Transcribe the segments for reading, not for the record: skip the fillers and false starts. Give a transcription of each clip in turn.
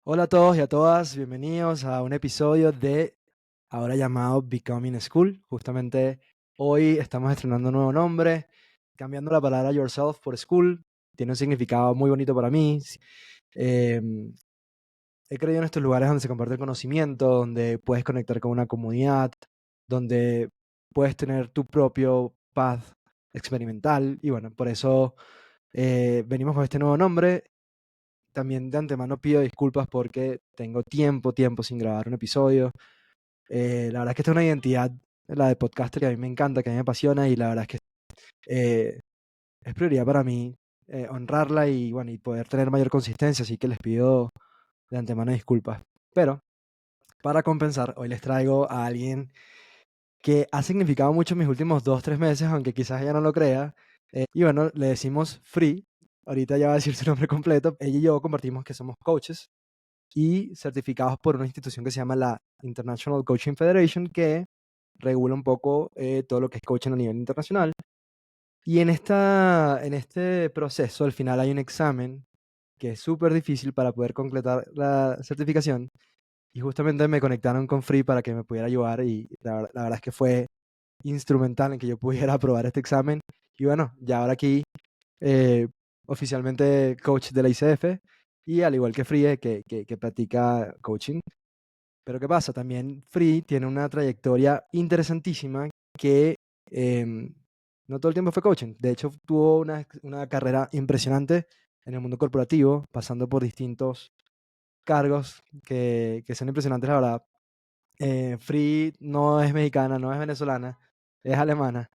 Hola a todos y a todas, bienvenidos a un episodio de ahora llamado Becoming School. Justamente hoy estamos estrenando un nuevo nombre, cambiando la palabra yourself por school. Tiene un significado muy bonito para mí. Em, He creído en estos lugares donde se comparte el conocimiento, donde puedes conectar con una comunidad, donde puedes tener tu propio path experimental. Y bueno, por eso venimos con este nuevo nombre. También de antemano pido disculpas porque tengo tiempo sin grabar un episodio. La verdad es que esta es una identidad, la de podcaster, que a mí me encanta, que a mí me apasiona y la verdad es que eh, es prioridad para mí honrarla y, bueno, y poder tener mayor consistencia, así que les pido de antemano disculpas. Pero para compensar, hoy les traigo a alguien que ha significado mucho en mis últimos 2, 3 meses, aunque quizás ella no lo crea. Y bueno, le decimos Free. Ahorita ya va a decir su nombre completo. Ella y yo compartimos que somos coaches y certificados por una institución que se llama la International Coaching Federation, que regula un poco todo lo que es coaching a nivel internacional. Y en este proceso, al final hay un examen que es súper difícil para poder completar la certificación. Y justamente me conectaron con Free para que me pudiera ayudar y la verdad es que fue instrumental en que yo pudiera aprobar este examen. Y bueno, ya ahora aquí eh, oficialmente coach de la ICF y al igual que Free, que practica coaching. Pero ¿qué pasa? También Free tiene una trayectoria interesantísima que em, no todo el tiempo fue coaching. De hecho, tuvo una carrera impresionante en el mundo corporativo, pasando por distintos cargos que son impresionantes, la verdad. Free no es mexicana, no es venezolana, es alemana.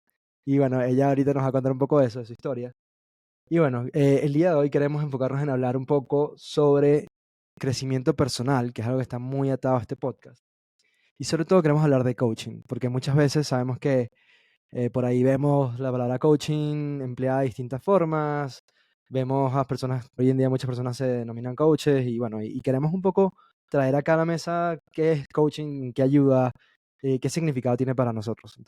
Y bueno, ella ahorita nos va a contar un poco de eso, de su historia. Y bueno, el día de hoy queremos enfocarnos en hablar un poco sobre crecimiento personal, que es algo que está muy atado a este podcast. Y sobre todo queremos hablar de coaching, porque muchas veces sabemos que por ahí vemos la palabra coaching empleada de distintas formas, vemos a personas, hoy en día muchas personas se denominan coaches y bueno, y queremos un poco traer acá a la mesa qué es coaching, qué ayuda, qué significado tiene para nosotros.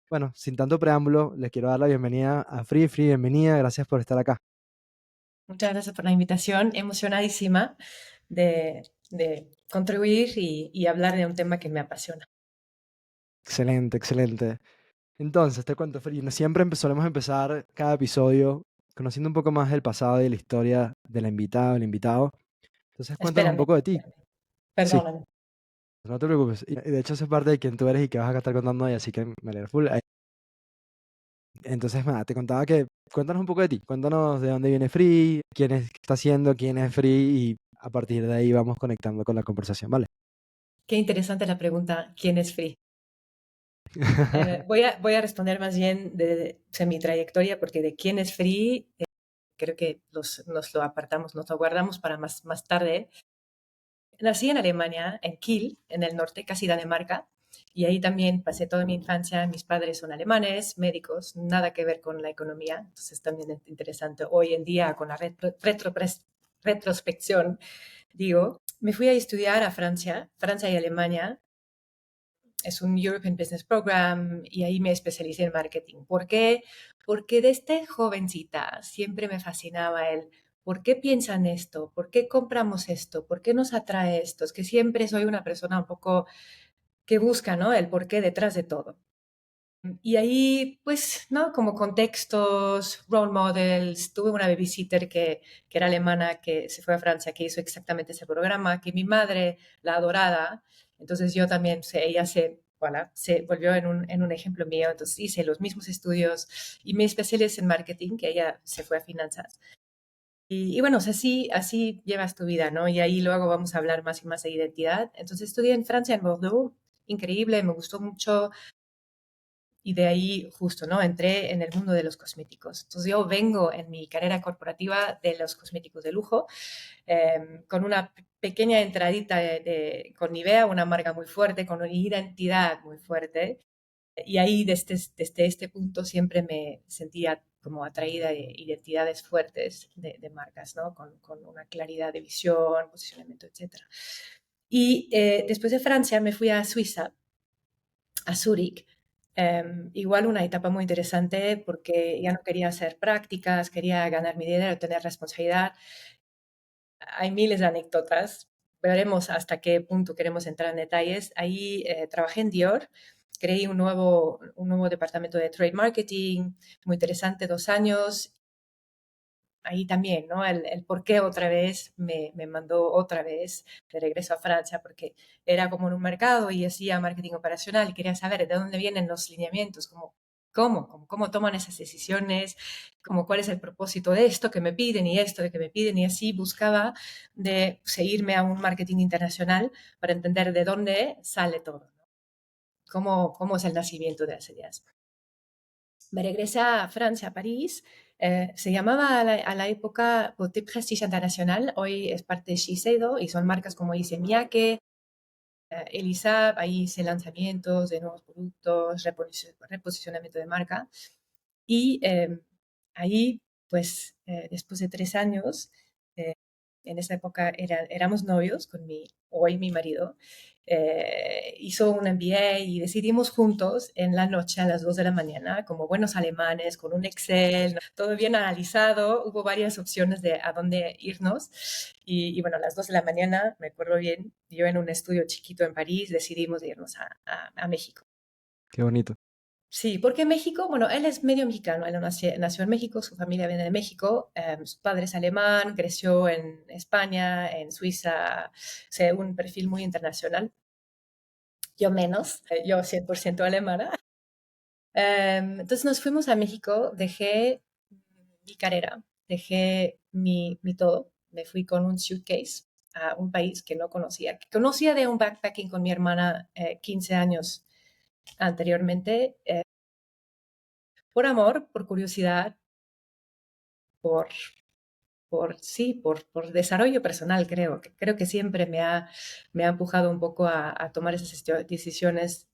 Bueno, sin tanto preámbulo, les quiero dar la bienvenida a Free. Free, bienvenida, gracias por estar acá. Muchas gracias por la invitación. Emocionadísima de contribuir y hablar de un tema que me apasiona. Excelente, excelente. Entonces, te cuento, Free, siempre solemos empezar cada episodio conociendo un poco más del pasado y de la historia de la invitada o el invitado. Entonces, cuéntanos un Espérame, poco de ti. Sí, perdóname. no te preocupes. Y de hecho, eso es parte de quién tú eres y qué vas a estar contando hoy, así que me alegra full. Entonces, nada, te contaba que cuéntanos un poco de ti. Cuéntanos de dónde viene Free, quién es, qué está haciendo, quién es Free y a partir de ahí vamos conectando con la conversación, ¿vale? Qué interesante la pregunta, ¿quién es Free? Voy a responder más bien o sea, mi trayectoria, porque de quién es Free, creo que nos lo apartamos, nos lo guardamos para más tarde. Nací en Alemania, en Kiel, en el norte, casi Dinamarca, y ahí también pasé toda mi infancia. Mis padres son alemanes, médicos, nada que ver con la economía, entonces también es interesante hoy en día con la retrospección, digo. Me fui a estudiar a Francia, Francia y Alemania. Es un European Business Program y ahí me especialicé en marketing. ¿Por qué? Porque desde jovencita siempre me fascinaba el ¿por qué piensan esto? ¿Por qué compramos esto? ¿Por qué nos atrae esto? Es que siempre soy una persona un poco que busca, ¿no? El por qué detrás de todo. Y ahí, pues, ¿no? Como contextos, role models. Tuve una babysitter que era alemana, que se fue a Francia, que hizo exactamente ese programa, que mi madre la adoraba. Entonces yo también, ella voilà, se volvió en un ejemplo mío. Entonces hice los mismos estudios y me especialicé en marketing, que ella se fue a finanzas. Y bueno, o sea, así llevas tu vida, ¿no? Y ahí luego vamos a hablar más y más de identidad. Entonces estudié en Francia, en Bordeaux. Increíble, me gustó mucho y de ahí justo, ¿no? Entré en el mundo de los cosméticos. Entonces yo vengo en mi carrera corporativa de los cosméticos de lujo, con una pequeña entradita con Nivea, una marca muy fuerte, con una identidad muy fuerte. Y ahí desde este punto siempre me sentía como atraída de identidades fuertes de marcas, ¿no? Con una claridad de visión, posicionamiento, etcétera. Y después de Francia me fui a Suiza, a Zúrich. Igual una etapa muy interesante porque ya no quería hacer prácticas, quería ganar mi dinero, tener responsabilidad. Hay miles de anécdotas. veremos hasta qué punto queremos entrar en detalles. Ahí trabajé en Dior, creé un nuevo departamento de trade marketing, muy interesante, 2 años. Ahí también, ¿no? El por qué otra vez me mandó otra vez de regreso a Francia, porque era como en un mercado y hacía marketing operacional y quería saber de dónde vienen los lineamientos, cómo toman esas decisiones, como cuál es el propósito de esto que me piden y esto de que me piden, y así buscaba de seguirme a un marketing internacional para entender de dónde sale todo, ¿no? Cómo es el nacimiento de las ideas. Me regresé a Francia, a París. Se llamaba a la época Boutique Prestige International, hoy es parte de Shiseido y son marcas como hice Miyake, Elisab, ahí hice lanzamientos de nuevos productos, reposicionamiento de marca. Y ahí, pues, después de 3 años, eh, en esa época éramos novios con hoy mi marido, hizo un MBA y decidimos juntos en la noche a las 2 de la mañana, como buenos alemanes, con un Excel, ¿no? Todo bien analizado, hubo varias opciones de a dónde irnos y bueno, a las 2 de la mañana, me acuerdo bien, yo en un estudio chiquito en París decidimos irnos a México. Qué bonito. Sí, porque México, bueno, él es medio mexicano, él nació en México, su familia viene de México, su padre es alemán, creció en España, en Suiza, o sea, un perfil muy internacional. Yo menos, yo 100% alemana. Entonces nos fuimos a México, dejé mi carrera, dejé mi todo, me fui con un suitcase a un país que no conocía, que conocía de un backpacking con mi hermana 15 años anteriormente, por amor, por curiosidad, por, sí, por desarrollo personal, creo. Creo que siempre me ha empujado un poco a tomar esas decisiones,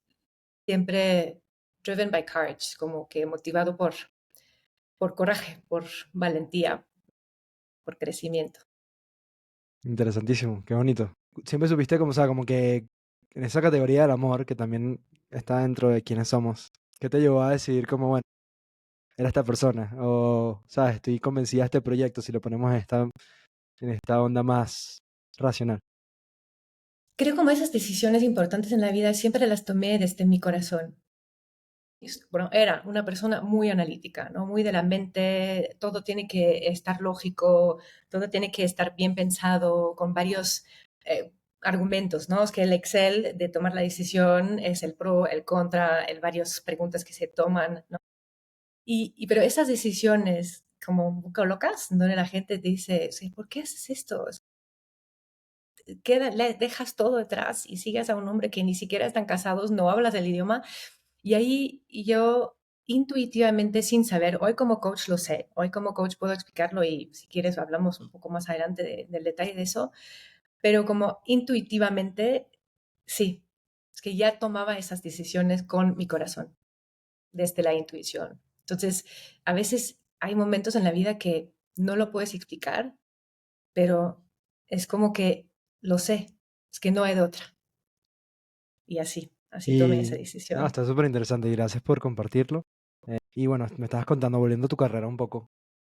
siempre driven by courage, como que motivado por coraje, por valentía, por crecimiento. Interesantísimo, qué bonito. Siempre supiste como, o sea, como que en esa categoría del amor, que también está dentro de quienes somos, ¿qué te llevó a decidir como, bueno, era esta persona? O, sabes, estoy convencida de este proyecto si lo ponemos en esta onda más racional. Creo como esas decisiones importantes en la vida siempre las tomé desde mi corazón. Bueno, era una persona muy analítica, ¿no? Muy de la mente, todo tiene que estar lógico, todo tiene que estar bien pensado, con varios argumentos, ¿no? Es que el Excel de tomar la decisión es el pro, el contra, el varias preguntas que se toman, ¿no? Pero esas decisiones como un poco locas, donde la gente te dice, sí, ¿por qué haces esto? Dejas todo detrás y sigues a un hombre que ni siquiera están casados, no hablas el idioma. Y ahí yo intuitivamente, sin saber, hoy como coach lo sé, hoy como coach puedo explicarlo y si quieres hablamos un poco más adelante del detalle de eso, pero como intuitivamente, sí, es que ya tomaba esas decisiones con mi corazón, desde la intuición. Entonces, a veces hay momentos en la vida que no lo puedes explicar, pero es como que lo sé, es que no hay de otra. Y así tomé esa Y no, decisión. está súper interesante y gracias por compartirlo. Y bueno, me estabas contando, volviendo a tu carrera un poco.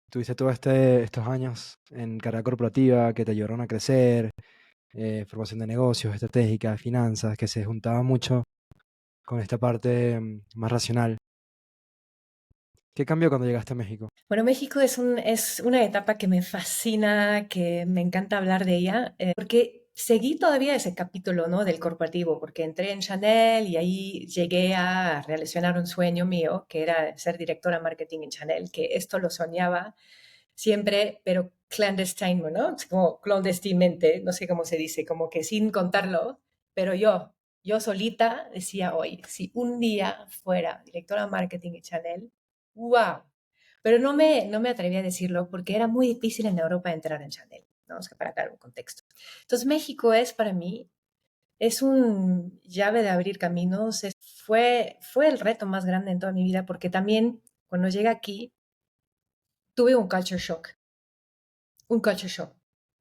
Tuviste todos estos años en carrera corporativa que te ayudaron a crecer, formación de negocios, estratégica, finanzas, que se juntaba mucho con esta parte más racional. ¿Qué cambió cuando llegaste a México? Bueno, México es una etapa que me fascina, que me encanta hablar de ella, porque seguí todavía ese capítulo, ¿no? Del corporativo, porque entré en Chanel y ahí llegué a realizar un sueño mío, que era ser directora de marketing en Chanel, que esto lo soñaba siempre, pero clandestino, ¿no? Es como clandestinamente, no sé cómo se dice, como que sin contarlo, pero yo solita decía hoy, si un día fuera directora de marketing en Chanel, wow. Pero no me atreví a decirlo porque era muy difícil en Europa entrar en Chanel, ¿no? Es que para dar un contexto. Entonces México es para mí, es un llave de abrir caminos, fue el reto más grande en toda mi vida porque también cuando llegué aquí tuve un culture shock.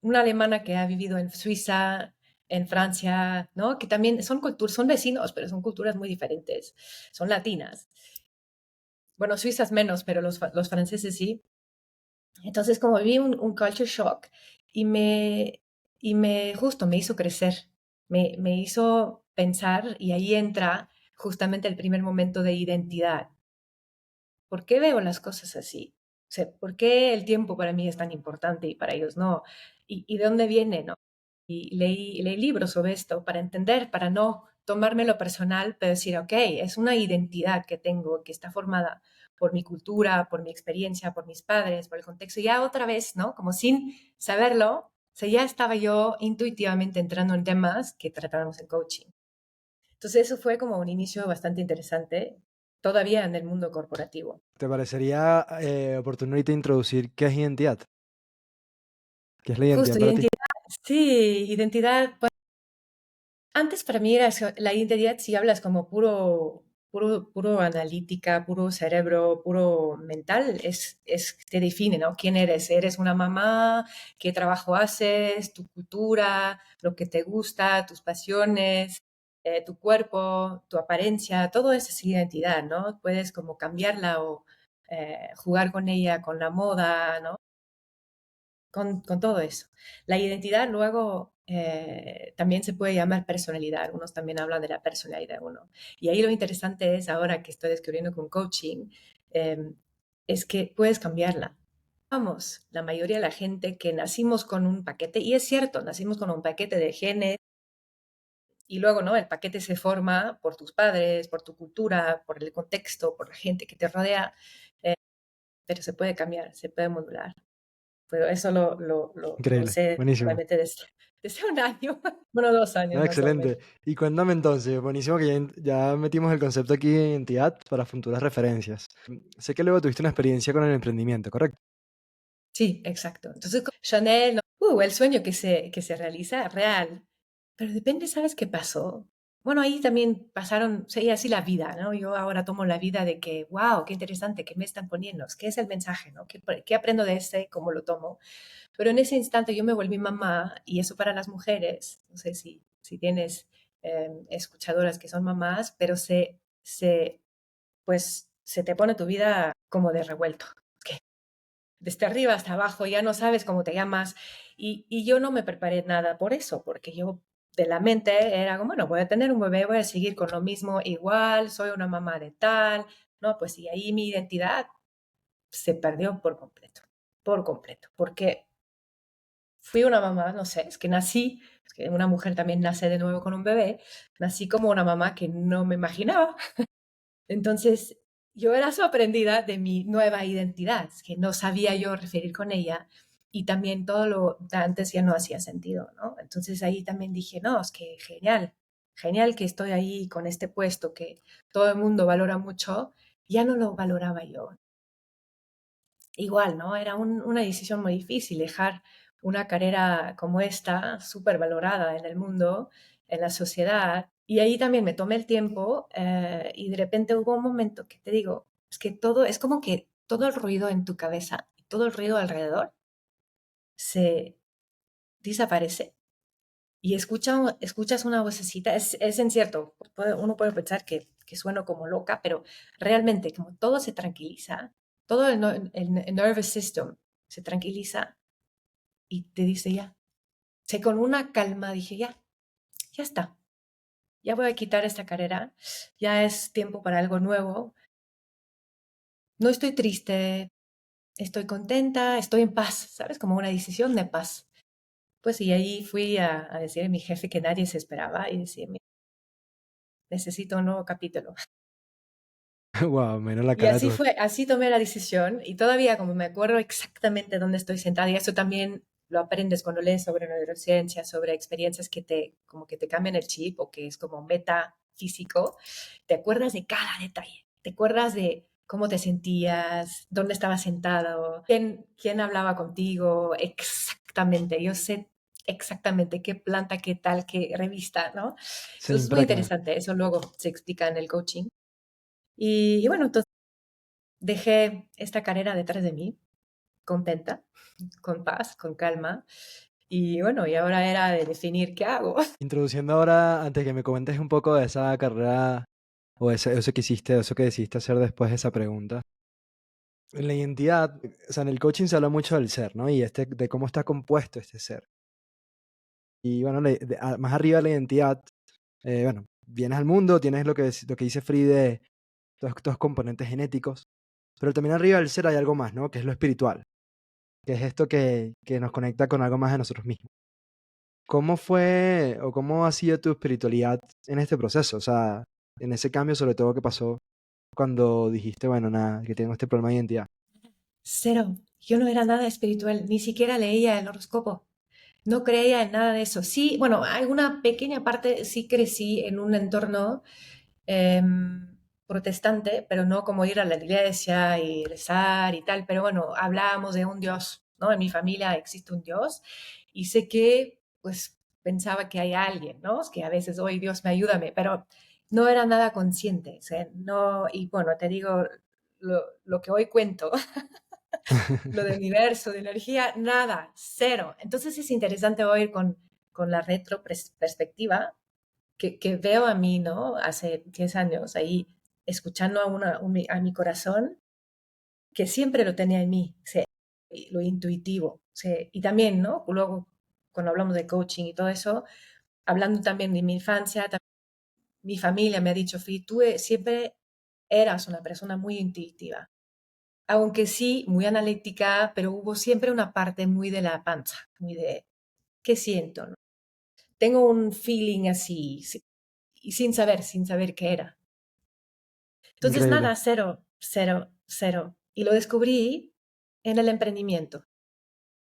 Una alemana que ha vivido en Suiza, en Francia, ¿no? Que también son vecinos, pero son culturas muy diferentes. Son latinas. Bueno, suizas menos, pero los franceses sí. Entonces, como viví un culture shock y y justo me hizo crecer, me hizo pensar y ahí entra justamente el primer momento de identidad. ¿Por qué veo las cosas así? O sea, ¿por qué el tiempo para mí es tan importante y para ellos no? ¿Y de dónde viene, no? Y leí libros sobre esto para entender, para no tomármelo personal, pero decir, ok, es una identidad que tengo, que está formada por mi cultura, por mi experiencia, por mis padres, por el contexto. Ya otra vez, ¿no? Como sin saberlo, o sea, ya estaba yo intuitivamente entrando en temas que tratábamos en coaching. Entonces eso fue como un inicio bastante interesante, todavía en el mundo corporativo. ¿Te parecería oportuno ahorita introducir qué es identidad? ¿Qué es la identidad Justo, para ti? identidad, sí, identidad. Antes para mí era la identidad, si hablas como puro analítica, puro cerebro, puro mental, te define, ¿no? ¿Quién eres? ¿Eres una mamá? ¿Qué trabajo haces? ¿Tu cultura? ¿Lo que te gusta? ¿Tus pasiones? ¿Tu cuerpo? ¿Tu apariencia? Todo eso es identidad, ¿no? Puedes como cambiarla o jugar con ella, con la moda, ¿no? Con todo eso. La identidad luego también se puede llamar personalidad. Algunos también hablan de la personalidad de uno. Y ahí lo interesante es, ahora que estoy descubriendo con coaching, eh, es que puedes cambiarla. Vamos, la mayoría de la gente que nacimos con un paquete, y es cierto, nacimos con un paquete de genes, y luego, ¿no? El paquete se forma por tus padres, por tu cultura, por el contexto, por la gente que te rodea, eh, pero se puede cambiar, se puede modular. Pero eso lo Increíble, sé buenísimo. solamente desde un año, bueno, 2 años No, más o menos. excelente. Y cuéntame entonces, buenísimo que ya metimos el concepto aquí de identidad para futuras referencias. Sé que luego tuviste una experiencia con el emprendimiento, ¿correcto? Sí, exacto. Entonces, Chanel, no, el sueño que se realiza, real. Pero depende, ¿sabes qué pasó? Bueno, ahí también pasaron, seguía así la vida, ¿no? Yo ahora tomo la vida de que, wow, qué interesante, ¿qué me están poniendo? ¿Qué es el mensaje, no? ¿Qué aprendo de este? ¿Cómo lo tomo? Pero en ese instante yo me volví mamá y eso para las mujeres, no sé si tienes escuchadoras que son mamás, pero pues se te pone tu vida como de revuelto. Que desde arriba hasta abajo ya no sabes cómo te llamas y yo no me preparé nada por eso, porque yo de la mente era como, bueno, voy a tener un bebé, voy a seguir con lo mismo igual, soy una mamá de tal, no, pues y ahí mi identidad se perdió por completo, porque fui una mamá, no sé, es que nací, es que una mujer también nace de nuevo con un bebé, nací como una mamá que no me imaginaba. Entonces, yo era sorprendida de mi nueva identidad, que no sabía yo referir con ella y también todo lo de antes ya no hacía sentido, ¿no? Entonces ahí también dije, no, es que genial, genial que estoy ahí con este puesto que todo el mundo valora mucho, ya no lo valoraba yo. Igual, ¿no? Era una decisión muy difícil dejar una carrera como esta, súper valorada en el mundo, en la sociedad. Y ahí también me tomé el tiempo y de repente hubo un momento que te digo, es que todo, es como que todo el ruido en tu cabeza y todo el ruido alrededor se desaparece y escuchas una vocecita. Es en cierto, uno puede pensar que sueno como loca, pero realmente como todo se tranquiliza, todo el nervous system se tranquiliza y te dice ya. Sé con una calma dije ya, ya está. Ya voy a quitar esta carrera, ya es tiempo para algo nuevo. No estoy triste, estoy contenta, estoy en paz, ¿sabes? Como una decisión de paz. Pues y ahí fui a decir a mi jefe que nadie se esperaba y decir, necesito un nuevo capítulo. Wow, menos la Y cara de así tu... fue, así tomé la decisión y todavía como me acuerdo exactamente dónde estoy sentada y eso también lo aprendes cuando lees sobre neurociencia, sobre experiencias como que te cambian el chip o que es como metafísico, te acuerdas de cada detalle, te acuerdas de cómo te sentías, dónde estabas sentado, quién hablaba contigo, exactamente, yo sé exactamente qué planta, qué tal, qué revista, ¿no? Se Entonces es muy impregna. interesante, eso luego se explica en el coaching. Y bueno, entonces dejé esta carrera detrás de mí, contenta, con paz, con calma. Y bueno, y ahora era de definir qué hago. Introduciendo ahora, antes que me comentes un poco de esa carrera o eso que hiciste, eso que decidiste hacer después de esa pregunta. En la identidad, o sea, en el coaching se habla mucho del ser, ¿no? Y de cómo está compuesto este ser. y bueno, más arriba de la identidad, bueno, vienes al mundo, tienes lo que dice Free de todos estos componentes genéticos, pero también arriba del ser hay algo más, ¿no? Que es lo espiritual, que es esto que nos conecta con algo más de nosotros mismos. ¿Cómo fue o cómo ha sido tu espiritualidad en este proceso? O sea, en ese cambio, sobre todo, que pasó cuando dijiste, bueno, nada, que tengo este problema de identidad. Cero. Yo no era nada espiritual, ni siquiera leía el horóscopo. No creía en nada de eso. Sí, bueno, alguna pequeña parte sí crecí en un entorno protestante, pero no como ir a la iglesia y rezar y tal. Pero bueno, hablábamos de un Dios, ¿no? En mi familia existe un Dios y sé que, pues, pensaba que hay alguien, ¿no? Es que a veces, hoy Dios me ayúdame, pero no era nada consciente. O sea, no, y bueno, te digo lo que hoy cuento. Lo de universo, de energía, nada, cero. Entonces es interesante oír con la perspectiva que veo a mí, ¿no? Hace 10 años ahí escuchando a mi corazón, que siempre lo tenía en mí, o sea, lo intuitivo. O sea, y también, ¿no? Luego, cuando hablamos de coaching y todo eso, hablando también de mi infancia, mi familia me ha dicho, Fi, tú siempre eras una persona muy intuitiva, aunque sí, muy analítica, pero hubo siempre una parte muy de la panza, muy de, ¿qué siento? ¿No? Tengo un feeling así, y sin saber qué era. Entonces, Increíble. nada, cero, cero, cero. Y lo descubrí en el emprendimiento,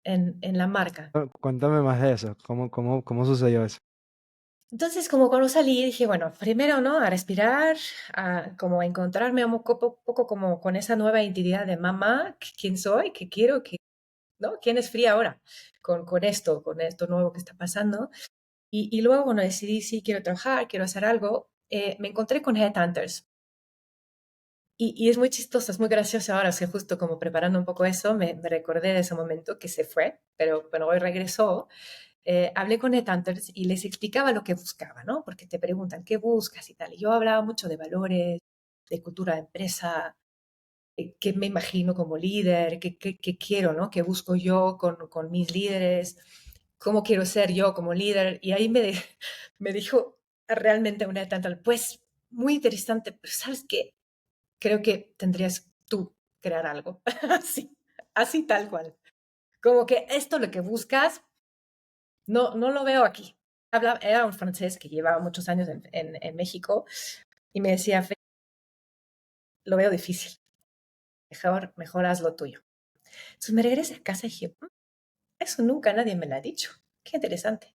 en la marca. Cuéntame más de eso. ¿Cómo sucedió eso? Entonces, como cuando salí, dije, bueno, primero, ¿no? A respirar, a como a encontrarme un poco como con esa nueva identidad de mamá, quién soy, qué quiero, ¿no? ¿Quién es Free ahora con esto nuevo que está pasando? Y luego, bueno, decidí, sí, quiero trabajar, quiero hacer algo. Me encontré con Headhunters. Y es muy chistoso, es muy gracioso ahora, o sea, justo como preparando un poco eso, me recordé de ese momento que se fue, pero bueno, hoy regresó. Hablé con Headhunters y les explicaba lo que buscaba, ¿no? Porque te preguntan, ¿qué buscas y tal? Y yo hablaba mucho de valores, de cultura de empresa, qué me imagino como líder, qué quiero, ¿no? ¿Qué busco yo con mis líderes? ¿Cómo quiero ser yo como líder? Y ahí me dijo realmente una tanta, pues muy interesante, pero ¿sabes qué? Creo que tendrías tú crear algo así, así tal cual. Como que esto lo que buscas, no lo veo aquí. Era un francés que llevaba muchos años en México y me decía, lo veo difícil, mejor haz lo tuyo. Entonces me regresé a casa y dije, eso nunca nadie me lo ha dicho. Qué interesante.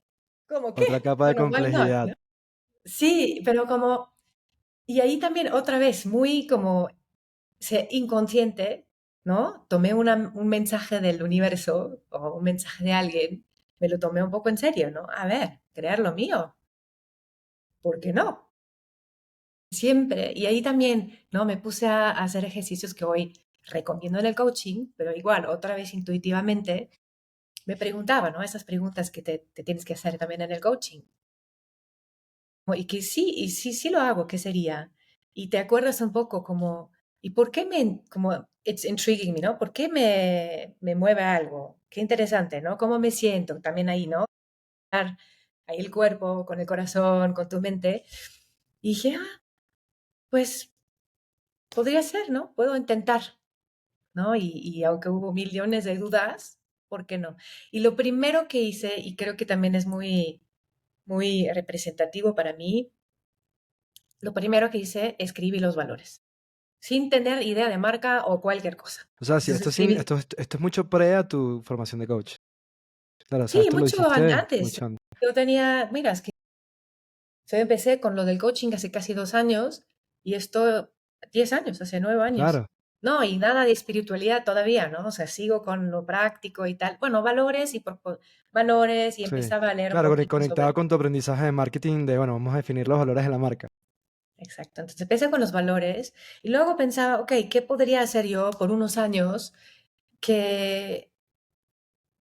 ¿Cómo qué? Otra capa de Bueno, why not, complejidad. ¿no? Sí, pero como, y ahí también otra vez, muy como inconsciente, ¿no? Tomé un mensaje del universo o un mensaje de alguien, me lo tomé un poco en serio, ¿no? A ver, crear lo mío, ¿por qué no? Siempre. Y ahí también, ¿no? Me puse a hacer ejercicios que hoy recomiendo en el coaching, pero igual, otra vez intuitivamente, me preguntaba, ¿no? Esas preguntas que te tienes que hacer también en el coaching. Y que sí, y sí, sí lo hago, ¿qué sería? Y te acuerdas un poco como, ¿y por qué como, it's intriguing me, ¿no? ¿Por qué me mueve algo? Qué interesante, ¿no? ¿Cómo me siento? También ahí, ¿no? Ahí el cuerpo, con el corazón, con tu mente. Y dije, pues podría ser, ¿no? Puedo intentar, ¿no? Y aunque hubo millones de dudas, ¿por qué no? Y lo primero que hice, y creo que también es muy representativo para mí, lo primero que hice, escribí los valores, sin tener idea de marca o cualquier cosa. O sea, sí, Entonces escribí, esto es mucho pre a tu formación de coach. Claro, o sea, sí, esto lo mucho hiciste antes. mucho antes. Yo tenía, mira, es que yo empecé con lo del coaching hace casi 2 años y esto 10 años, hace 9 años. Claro, No, y nada de espiritualidad todavía, ¿no? O sea, sigo con lo práctico y tal. Bueno, valores valores y sí. empezaba a leer un Claro, poquito sobre. conectado con tu aprendizaje de marketing de, bueno, vamos a definir los valores de la marca. Exacto. Entonces empecé con los valores y luego pensaba, ok, ¿qué podría hacer yo por unos años que,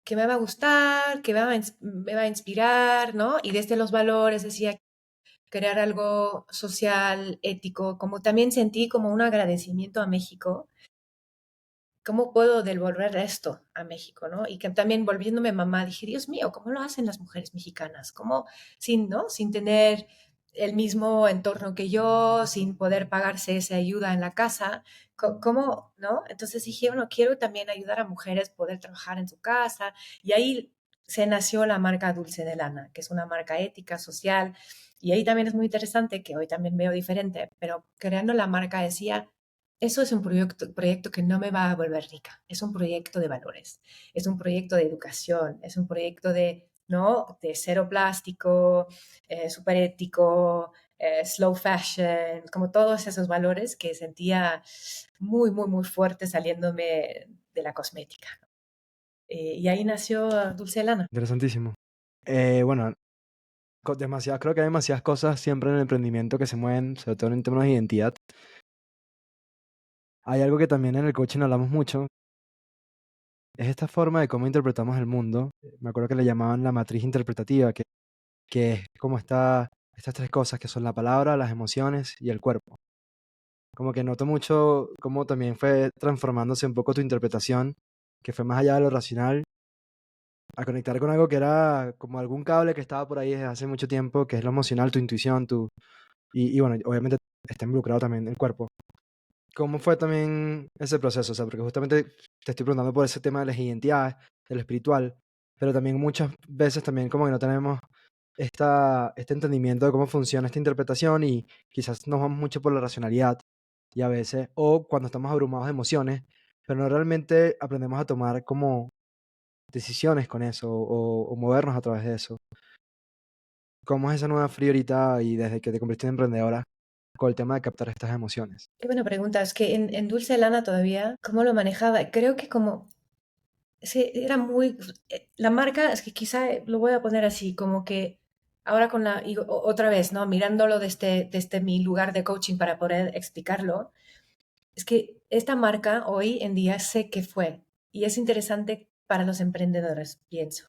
que me va a gustar, que me va a inspirar, ¿no? Y desde los valores decía, crear algo social, ético, como también sentí como un agradecimiento a México ¿cómo puedo devolver esto a México, no? Y que también volviéndome mamá, dije, Dios mío, ¿cómo lo hacen las mujeres mexicanas? ¿Cómo, sin, ¿no? Sin tener el mismo entorno que yo, sin poder pagarse esa ayuda en la casa, ¿cómo, no? Entonces dije, bueno, quiero también ayudar a mujeres a poder trabajar en su casa. Y ahí se nació la marca Dulce de Lana, que es una marca ética, social. Y ahí también es muy interesante, que hoy también veo diferente, pero creando la marca decía, eso es un proyecto que no me va a volver rica. Es un proyecto de valores, es un proyecto de educación, es un proyecto de, ¿no? De cero plástico, súper ético, slow fashion, como todos esos valores que sentía muy, muy, muy fuerte saliéndome de la cosmética. Y ahí nació Dulce Lana. Interesantísimo. Bueno, creo que hay demasiadas cosas siempre en el emprendimiento que se mueven, sobre todo en términos de identidad. Hay algo que también en el coaching hablamos mucho, es esta forma de cómo interpretamos el mundo. Me acuerdo que le llamaban la matriz interpretativa, que es como estas tres cosas que son la palabra, las emociones y el cuerpo. Como que noto mucho cómo también fue transformándose un poco tu interpretación, que fue más allá de lo racional, a conectar con algo que era como algún cable que estaba por ahí desde hace mucho tiempo, que es lo emocional, tu intuición, y bueno, obviamente está involucrado también el cuerpo. ¿Cómo fue también ese proceso? O sea, porque justamente te estoy preguntando por ese tema de las identidades, de lo espiritual, pero también muchas veces también como que no tenemos este entendimiento de cómo funciona esta interpretación y quizás nos vamos mucho por la racionalidad y a veces, o cuando estamos abrumados de emociones, pero no realmente aprendemos a tomar como decisiones con eso o movernos a través de eso. ¿Cómo es esa nueva Free ahorita y desde que te convertiste en emprendedora con el tema de captar estas emociones? Qué buena pregunta. Es que en Dulce Lana todavía, ¿cómo lo manejaba? Creo que como, sí, era muy, la marca, es que quizá lo voy a poner así, como que ahora con la, y otra vez, ¿no? Mirándolo desde mi lugar de coaching para poder explicarlo, es que esta marca hoy en día sé que fue, y es interesante para los emprendedores, pienso,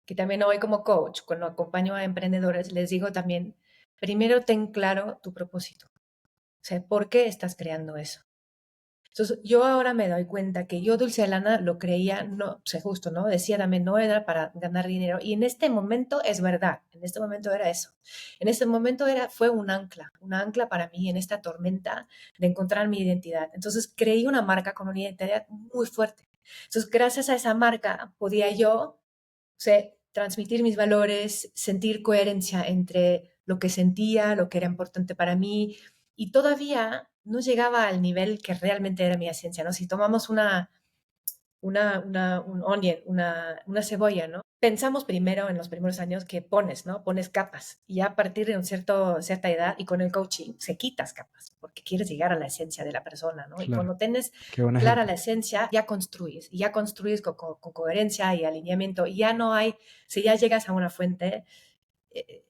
que también hoy como coach, cuando acompaño a emprendedores, les digo también, primero ten claro tu propósito, o sea, ¿por qué estás creando eso? Entonces, yo ahora me doy cuenta que yo Dulce Lana lo creía, no, sé justo, ¿no? Decía también, no era para ganar dinero. Y en este momento es verdad, en este momento era eso. En este momento fue un ancla para mí en esta tormenta de encontrar mi identidad. Entonces, creí una marca con una identidad muy fuerte. Entonces, gracias a esa marca podía yo, o sea, transmitir mis valores, sentir coherencia entre lo que sentía, lo que era importante para mí, y todavía no llegaba al nivel que realmente era mi esencia, ¿no? Si tomamos un onion, una cebolla, ¿no? Pensamos primero en los primeros años que pones, ¿no? Pones capas y ya a partir de cierta edad y con el coaching se quitas capas porque quieres llegar a la esencia de la persona, ¿no? Y Claro, cuando tienes qué buen clara ejemplo. la esencia, ya construyes con coherencia y alineamiento y ya no hay, si ya llegas a una fuente eh,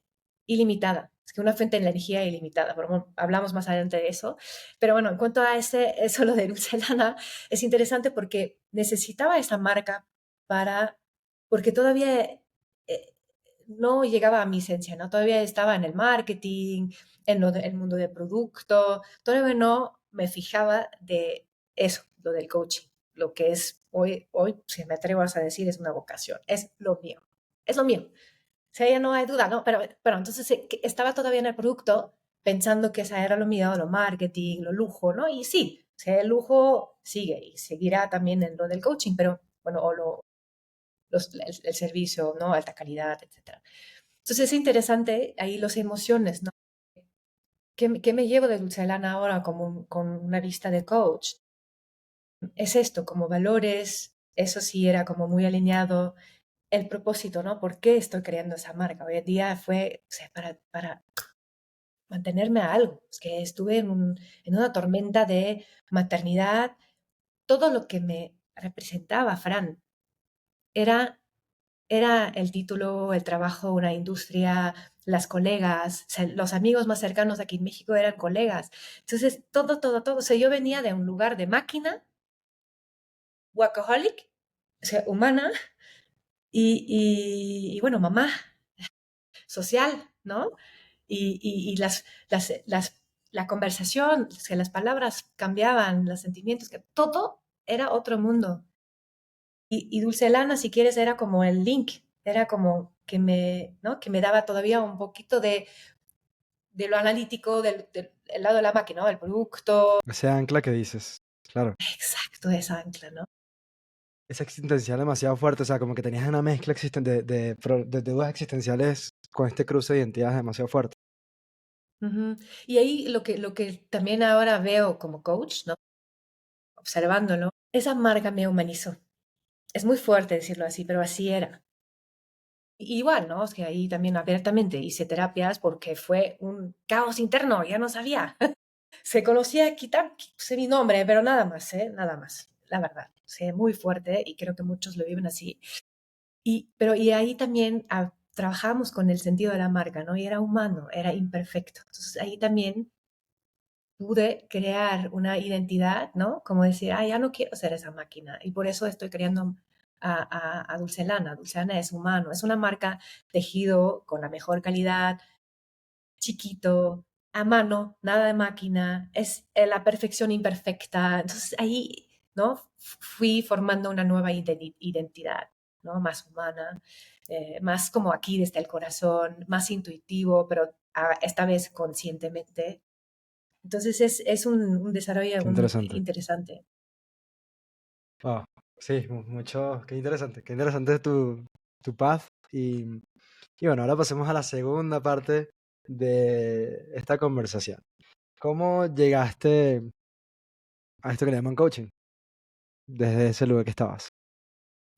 ilimitada. Es que una fuente de energía ilimitada, pero bueno, hablamos más adelante de eso. Pero bueno, en cuanto a eso lo de Dulcelana, es interesante porque necesitaba esa marca porque todavía no llegaba a mi esencia, ¿no? Todavía estaba en el marketing, en el mundo del producto, todavía no me fijaba de eso, lo del coaching, lo que es hoy, si me atrevo a decir, es una vocación, es lo mío. O sea, ya no hay duda, ¿no? Pero entonces que estaba todavía en el producto pensando que esa era lo mío, lo marketing, lo lujo, ¿no? Y sí, o sea, el lujo sigue y seguirá también en lo del coaching, pero bueno, el servicio, ¿no? Alta calidad, etcétera. Entonces es interesante ahí las emociones, ¿no? ¿Qué me llevo de Dulcelana ahora con una vista de coach? Es esto, como valores, eso sí era como muy alineado el propósito, ¿no? ¿Por qué estoy creando esa marca? Hoy en día fue, o sea, para mantenerme a algo. Es que estuve en una tormenta de maternidad. Todo lo que me representaba, Fran, era, era el título, el trabajo, una industria, las colegas, o sea, los amigos más cercanos aquí en México eran colegas. Entonces, todo, todo, todo. O sea, yo venía de un lugar de máquina, workaholic, o sea, humana, y bueno, mamá, social, ¿no? Y la conversación, que las palabras cambiaban, los sentimientos, que todo era otro mundo. Y Dulcelana, si quieres, era como el link, era como que me, ¿no? que me daba todavía un poquito de lo analítico, del lado de la máquina, ¿no? Del producto. Ese ancla que dices, claro. Exacto, esa ancla, ¿no? Esa existencial demasiado fuerte, o sea, como que tenías una mezcla de dudas existenciales con este cruce de identidades demasiado fuerte. Ujú. Y ahí lo que también ahora veo como coach, ¿no? Observándolo, esa marca me humanizó. Es muy fuerte decirlo así, pero así era. Igual, ¿no? Es que ahí también abiertamente hice terapias porque fue un caos interno, ya no sabía. Se conocía quitar, sé mi nombre, pero nada más, ¿eh? Nada más, la verdad. Sé muy fuerte y creo que muchos lo viven así. Y ahí también trabajamos con el sentido de la marca, ¿no? Y era humano, era imperfecto. Entonces ahí también pude crear una identidad, ¿no? Como decir, ah, ya no quiero ser esa máquina. Y por eso estoy creando a Dulcelana. Dulcelana es humano, es una marca tejido con la mejor calidad, chiquito, a mano, nada de máquina, es la perfección imperfecta. Entonces ahí, ¿no? Fui formando una nueva identidad, ¿no? Más humana, más como aquí desde el corazón, más intuitivo, pero esta vez conscientemente. Entonces es un desarrollo Qué interesante. interesante. Wow. Sí, mucho, qué interesante tu path. Y bueno, ahora pasemos a la segunda parte de esta conversación. ¿Cómo llegaste a esto que le llaman coaching? Desde ese lugar que estabas.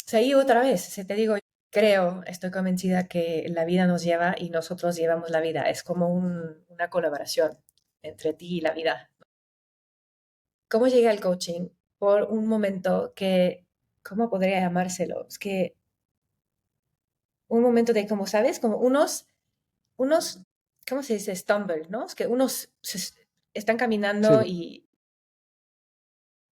Seguí otra vez, se te digo, creo, estoy convencida que la vida nos lleva y nosotros llevamos la vida. Es como una colaboración entre ti y la vida. ¿Cómo llegué al coaching? Por un momento que, ¿cómo podría llamárselo? Es que un momento de, como sabes, como unos, ¿cómo se dice? Stumble, ¿no? Es que unos están caminando Sí,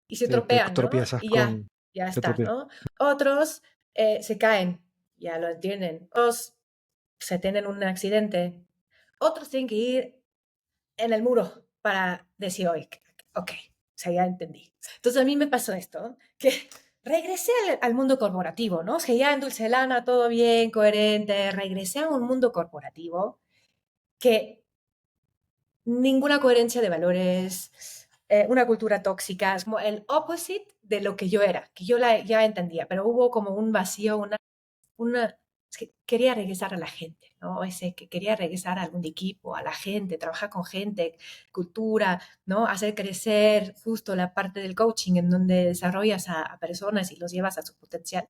y se sí, te tropean, ¿no? tropiezas Y con... ya Te está, tropiezas. ¿no? Otros se caen, ya lo entienden. Otros se tienen un accidente. Otros tienen que ir en el muro para decir, oye, ok, o sea, ya entendí. Entonces a mí me pasó esto, que regresé al mundo corporativo, ¿no? O sea, ya en Dulcelana todo bien, coherente, regresé a un mundo corporativo que ninguna coherencia de valores, una cultura tóxica, es como el opposite de lo que yo era, que yo ya entendía, pero hubo como un vacío, es que quería regresar a la gente, ¿no? Ese que quería regresar a algún equipo, a la gente, trabajar con gente, cultura, ¿no? Hacer crecer justo la parte del coaching en donde desarrollas a personas y los llevas a su potencial.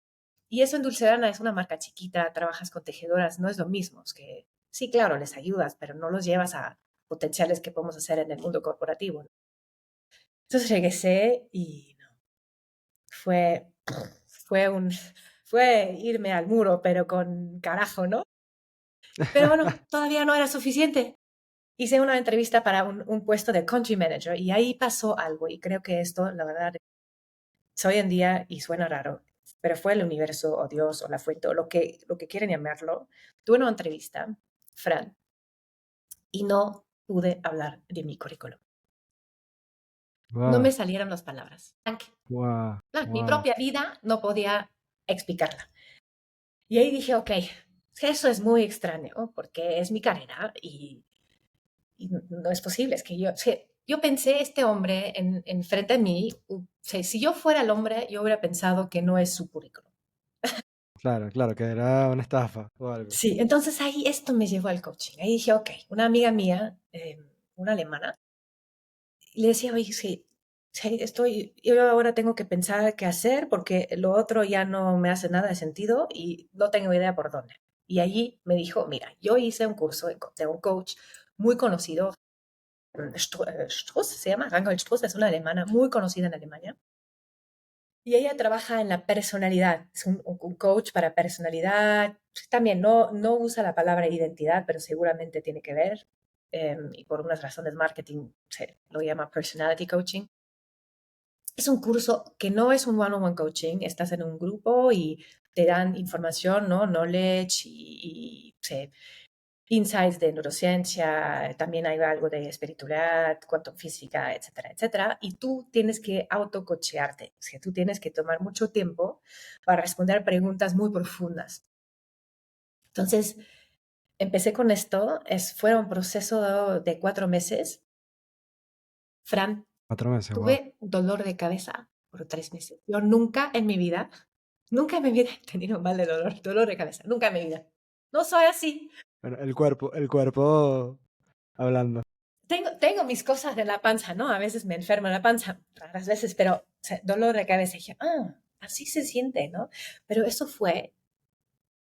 Y eso en Dulcerana es una marca chiquita, trabajas con tejedoras, no es lo mismo, es que sí, claro, les ayudas, pero no los llevas a potenciales que podemos hacer en el mundo corporativo, ¿no? Entonces regresé y no, fue, fue un, fue irme al muro, pero con carajo, ¿no? Pero bueno, todavía no era suficiente. Hice una entrevista para un puesto de country manager y ahí pasó algo y creo que esto, la verdad, es hoy en día y suena raro, pero fue el universo o Dios o la fuente o lo que quieren llamarlo. Tuve una entrevista, Fran, y no pude hablar de mi currículum. No Wow, me salieron las palabras. wow, Mi wow. propia vida no podía explicarla. Y ahí dije, ok, eso es muy extraño porque es mi carrera y no es posible, es que yo pensé, este hombre frente a mí, si yo fuera el hombre, yo hubiera pensado que no es su currículum. Claro, claro, que era una estafa o algo. Sí, entonces ahí esto me llevó al coaching. Ahí dije, ok, una amiga mía, una alemana, le decía, oye, sí, sí, yo ahora tengo que pensar qué hacer porque lo otro ya no me hace nada de sentido y no tengo idea por dónde. Y allí me dijo, mira, yo hice un curso de un coach muy conocido, Struss se llama, Rangel Struss, es una alemana muy conocida en Alemania. Y ella trabaja en la personalidad, es un coach para personalidad. También no usa la palabra identidad, pero seguramente tiene que ver. Y por unas razones marketing se lo llama personality coaching. Es un curso que no es un one-on-one coaching, estás en un grupo y te dan información, ¿no? Knowledge insights de neurociencia, también hay algo de espiritualidad, cuanto física, etcétera, etcétera. Y tú tienes que autocochearte, es que tú tienes que tomar mucho tiempo para responder preguntas muy profundas. Entonces, empecé con esto, fue un proceso de 4 meses. Fran, 4 meses, wow. tuve dolor de cabeza por 3 meses. Yo nunca en mi vida he tenido mal de dolor de cabeza, nunca en mi vida. No soy así. Bueno, el cuerpo hablando. Tengo mis cosas de la panza, ¿no? A veces me enferma la panza, raras veces, pero o sea, dolor de cabeza. Y dije, así se siente, ¿no? Pero eso fue,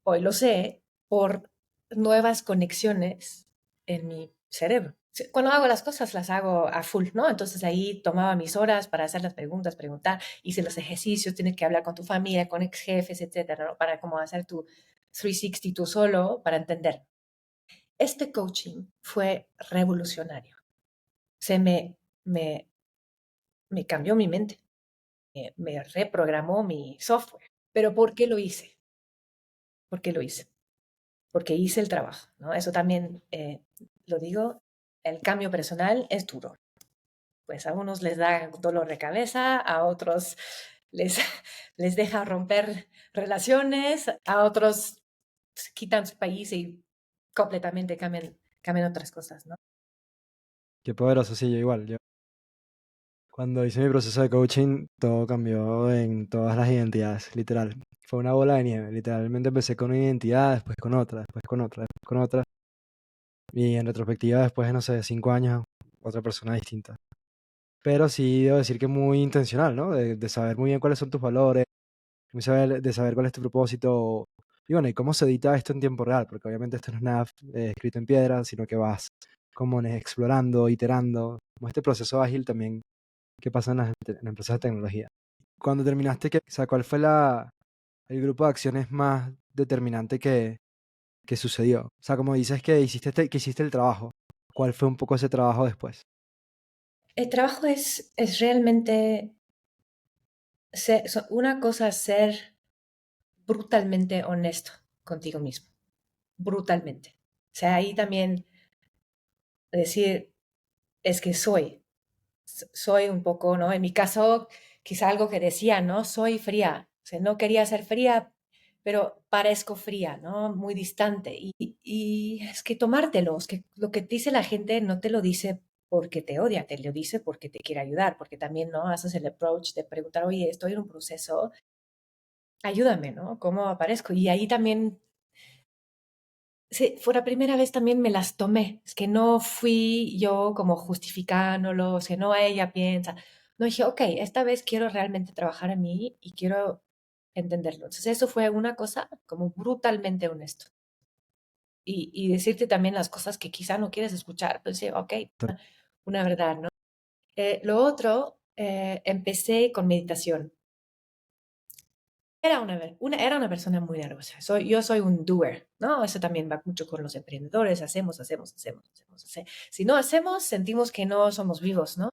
hoy lo sé, por nuevas conexiones en mi cerebro. Cuando hago las cosas, las hago a full, ¿no? Entonces ahí tomaba mis horas para hacer las preguntas, preguntar, hice los ejercicios, tienes que hablar con tu familia, con ex jefes, etcétera, ¿no? Para como hacer tu 360 tú solo, para entender. Este coaching fue revolucionario. Se me, me cambió mi mente, me reprogramó mi software. ¿Pero por qué lo hice? ¿Por qué lo hice? Porque hice el trabajo, ¿no? Eso también lo digo, el cambio personal es duro. Pues a unos les da dolor de cabeza, a otros les, les deja romper relaciones, a otros quitan su país y completamente cambian otras cosas, ¿no? Qué poderoso, sí, yo igual. Yo, cuando hice mi proceso de coaching, todo cambió en todas las identidades, literal. Fue una bola de nieve, literalmente empecé con una identidad, después con otra, después con otra, después con otra. Y en retrospectiva, después de, no sé, 5 años, otra persona distinta. Pero sí debo decir que muy intencional, ¿no? De saber muy bien cuáles son tus valores, de saber cuál es tu propósito. Y bueno, y cómo se edita esto en tiempo real, porque obviamente esto no es nada escrito en piedra, sino que vas como explorando, iterando, como este proceso ágil también que pasa en las empresas de tecnología. Cuando terminaste, o sea, ¿cuál fue el grupo de acciones más determinante que sucedió? O sea, como dices que hiciste el trabajo, ¿cuál fue un poco ese trabajo después? El trabajo es realmente, una cosa es ser brutalmente honesto contigo mismo, brutalmente. O sea, ahí también decir, es que soy un poco, ¿no? En mi caso, quizá algo que decía, ¿no? Soy fría. O sea, no quería ser fría, pero parezco fría, ¿no? Muy distante. Y es que tomártelo, es que lo que te dice la gente no te lo dice porque te odia, te lo dice porque te quiere ayudar, porque también, ¿no? Haces el approach de preguntar, oye, estoy en un proceso, ayúdame, ¿no? ¿Cómo aparezco? Y ahí también, sí, fue la primera vez también me las tomé. Es que no fui yo como justificándolo, es que no ella piensa. No dije, ok, esta vez quiero realmente trabajar en mí y quiero entenderlo. Entonces eso fue una cosa como brutalmente honesto. Y decirte también las cosas que quizá no quieres escuchar. Pues sí, ok, una verdad, ¿no? Lo otro, empecé con meditación. Era una persona muy nerviosa. Yo soy un doer, ¿no? Eso también va mucho con los emprendedores. Hacemos. Si no hacemos, sentimos que no somos vivos, ¿no?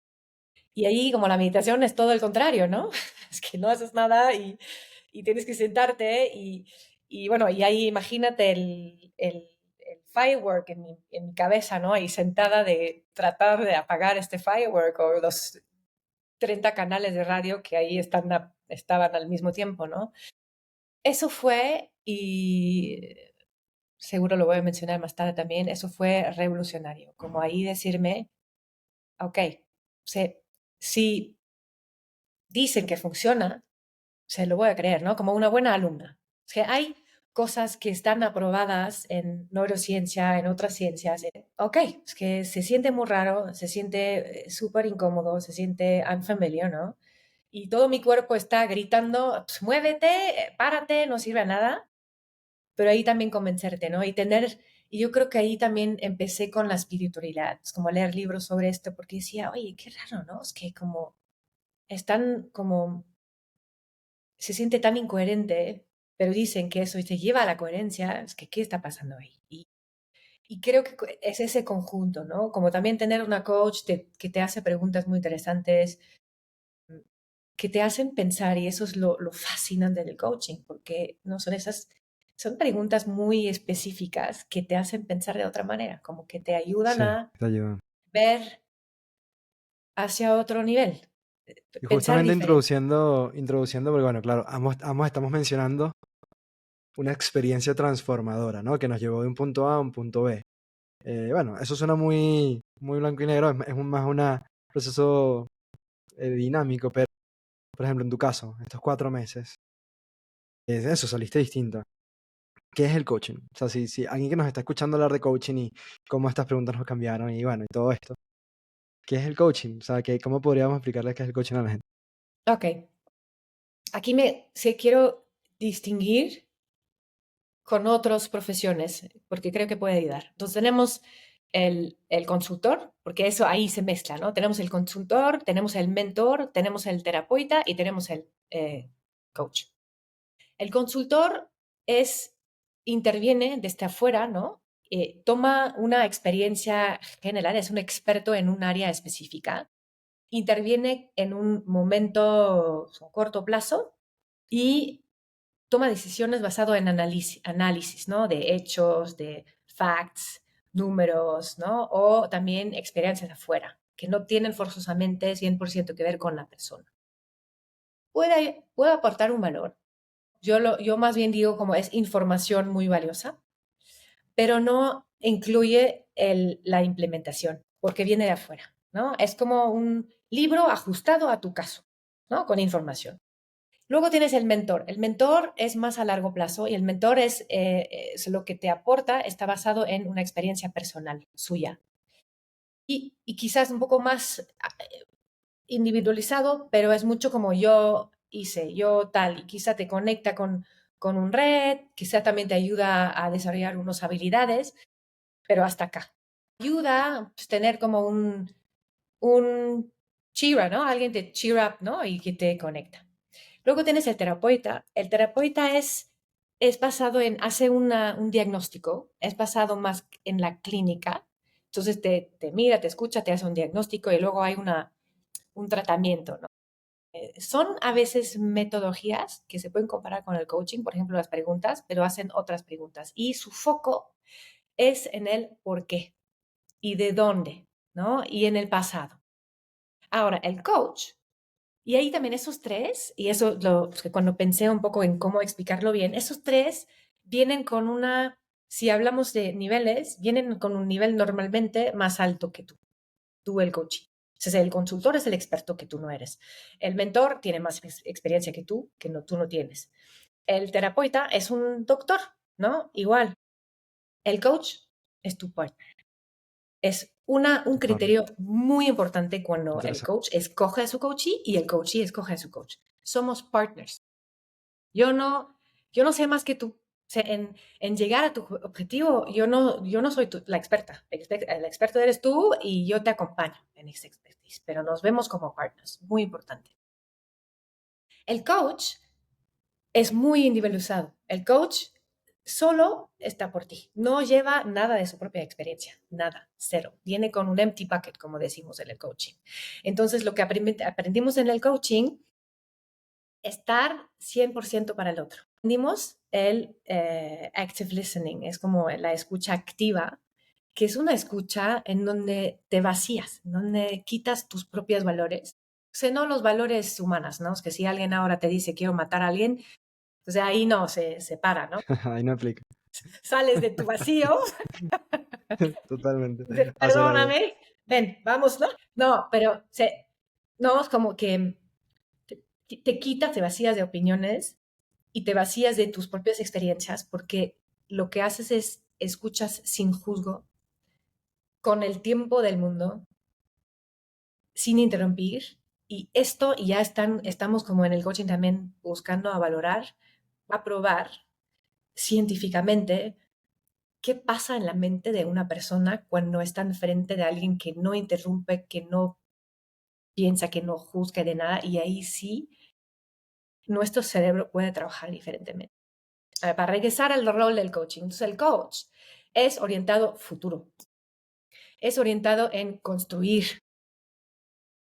Y ahí, como la meditación es todo el contrario, ¿no? Es que no haces nada y tienes que sentarte y bueno, y ahí imagínate el firework en mi cabeza, ¿no? Y sentada de tratar de apagar este firework o los 30 canales de radio que ahí estaban al mismo tiempo, ¿no? Eso fue, y seguro lo voy a mencionar más tarde también, eso fue revolucionario, como ahí decirme, ok, si dicen que funciona, se lo voy a creer, ¿no? Como una buena alumna. Es que hay cosas que están aprobadas en neurociencia, en otras ciencias. Ok, es que se siente muy raro, se siente súper incómodo, se siente unfamiliar, ¿no? Y todo mi cuerpo está gritando, pues, muévete, párate, no sirve a nada, pero ahí también convencerte, ¿no? Y yo creo que ahí también empecé con la espiritualidad, es como leer libros sobre esto, porque decía, oye, qué raro, ¿no? Es que como están como, se siente tan incoherente, pero dicen que eso te lleva a la coherencia, es que, ¿qué está pasando ahí? Y creo que es ese conjunto, ¿no? Como también tener una coach que te hace preguntas muy interesantes, que te hacen pensar, y eso es lo fascinante del coaching, porque no son esas Son preguntas muy específicas que te hacen pensar de otra manera, como que te ayudan Sí, a te ayudan. ver hacia otro nivel, Y pensar justamente diferente. introduciendo, porque bueno, claro, ambos estamos mencionando una experiencia transformadora, ¿no? Que nos llevó de un punto A a un punto B. Bueno, eso suena muy, muy blanco y negro, es más un proceso dinámico, pero por ejemplo, en tu caso, estos 4 meses, es eso, saliste distinta. ¿Qué es el coaching? O sea, si alguien que nos está escuchando hablar de coaching y cómo estas preguntas nos cambiaron y bueno, y todo esto, ¿qué es el coaching? O sea, ¿cómo podríamos explicarle qué es el coaching a la gente? Ok, aquí sí quiero distinguir con otras profesiones, porque creo que puede ayudar. Entonces tenemos el consultor, porque eso ahí se mezcla, ¿no? Tenemos el consultor, tenemos el mentor, tenemos el terapeuta y tenemos el coach. El consultor interviene desde afuera, ¿no? Toma una experiencia general, es un experto en un área específica, interviene en un momento a corto plazo y toma decisiones basado en análisis, ¿no? De hechos, de facts, números, ¿no? O también experiencias afuera, que no tienen forzosamente 100% que ver con la persona. Puede aportar un valor. Yo más bien digo como es información muy valiosa, pero no incluye la implementación, porque viene de afuera, ¿no? Es como un libro ajustado a tu caso, ¿no? Con información. Luego tienes el mentor. El mentor es más a largo plazo y el mentor es lo que te aporta, está basado en una experiencia personal suya. Y quizás un poco más individualizado, pero es mucho como yo hice, yo tal, y quizá te conecta con un red, quizá también te ayuda a desarrollar unas habilidades, pero hasta acá. Ayuda pues, tener como un cheer, ¿no? Alguien te cheer up, ¿no? Y que te conecta. Luego tienes el terapeuta. El terapeuta es basado hace un diagnóstico, es basado más en la clínica. Entonces te mira, te escucha, te hace un diagnóstico y luego hay un tratamiento, ¿no? Son a veces metodologías que se pueden comparar con el coaching, por ejemplo, las preguntas, pero hacen otras preguntas. Y su foco es en el por qué y de dónde, ¿no? Y en el pasado. Ahora, el coach, y ahí también esos tres, y eso que cuando pensé un poco en cómo explicarlo bien, esos tres vienen con si hablamos de niveles, vienen con un nivel normalmente más alto que tú el coaching. O sea, el consultor es el experto que tú no eres. El mentor tiene más experiencia que tú no tienes. El terapeuta es un doctor, ¿no? Igual. El coach es tu partner. Es un Total. criterio muy importante cuando el Interesante. coach escoge a su coachee y el coachee escoge a su coach. Somos partners. Yo no, yo no sé más que tú. O sea, en llegar a tu objetivo, yo no soy la experta. El experto eres tú y yo te acompaño en esa expertise, pero nos vemos como partners. Muy importante. El coach es muy individualizado. El coach solo está por ti. No lleva nada de su propia experiencia. Nada. Cero. Viene con un empty bucket, como decimos en el coaching. Entonces, lo que aprendimos en el coaching, estar 100% para el otro. Aprendimos el active listening, es como la escucha activa, que es una escucha en donde te vacías, en donde quitas tus propios valores. O sea, no los valores humanos, ¿no? Es que si alguien ahora te dice quiero matar a alguien, pues ahí no, se para, ¿no? Ahí no aplica. Sales de tu vacío, Totalmente. dices, Hacer algo. perdóname, ven, vamos, ¿no? No, pero no, es como que te quitas, te vacías de opiniones y te vacías de tus propias experiencias porque lo que haces es escuchas sin juzgo, con el tiempo del mundo, sin interrumpir. Y esto ya estamos como en el coaching también buscando a valorar, a probar científicamente qué pasa en la mente de una persona cuando está enfrente de alguien que no interrumpe, que no piensa, que no juzga de nada. Y ahí sí, nuestro cerebro puede trabajar diferentemente. Para regresar al rol del coaching. Entonces, el coach es orientado futuro, es orientado en construir.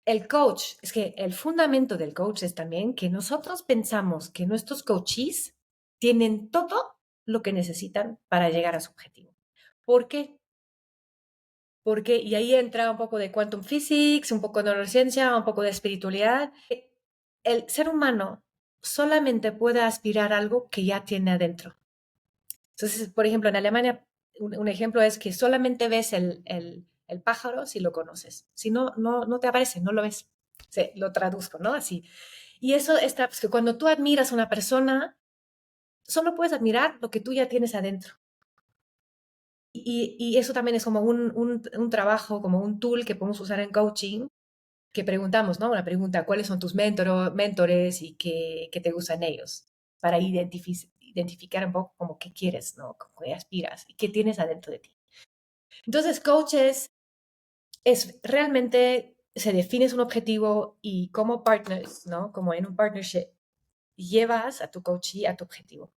El coach, es que el fundamento del coach es también que nosotros pensamos que nuestros coaches tienen todo lo que necesitan para llegar a su objetivo. ¿Por qué? Porque, y ahí entra un poco de quantum physics, un poco de neurociencia, un poco de espiritualidad. El ser humano solamente puede aspirar a algo que ya tiene adentro. Entonces, por ejemplo, en Alemania, un ejemplo es que solamente ves el pájaro si lo conoces. Si no, no te aparece, no lo ves. Sí, lo traduzco, ¿no? Así. Y eso está, pues, que cuando tú admiras a una persona, solo puedes admirar lo que tú ya tienes adentro. Y eso también es como un trabajo, como un tool que podemos usar en coaching, que preguntamos, ¿no? Una pregunta, ¿cuáles son tus mentores y qué te gustan ellos? Para identificar un poco como qué quieres, ¿no? Con qué aspiras y qué tienes adentro de ti. Entonces, coaches es realmente, se defines un objetivo y como partners, ¿no? Como en un partnership, llevas a tu coachee a tu objetivo.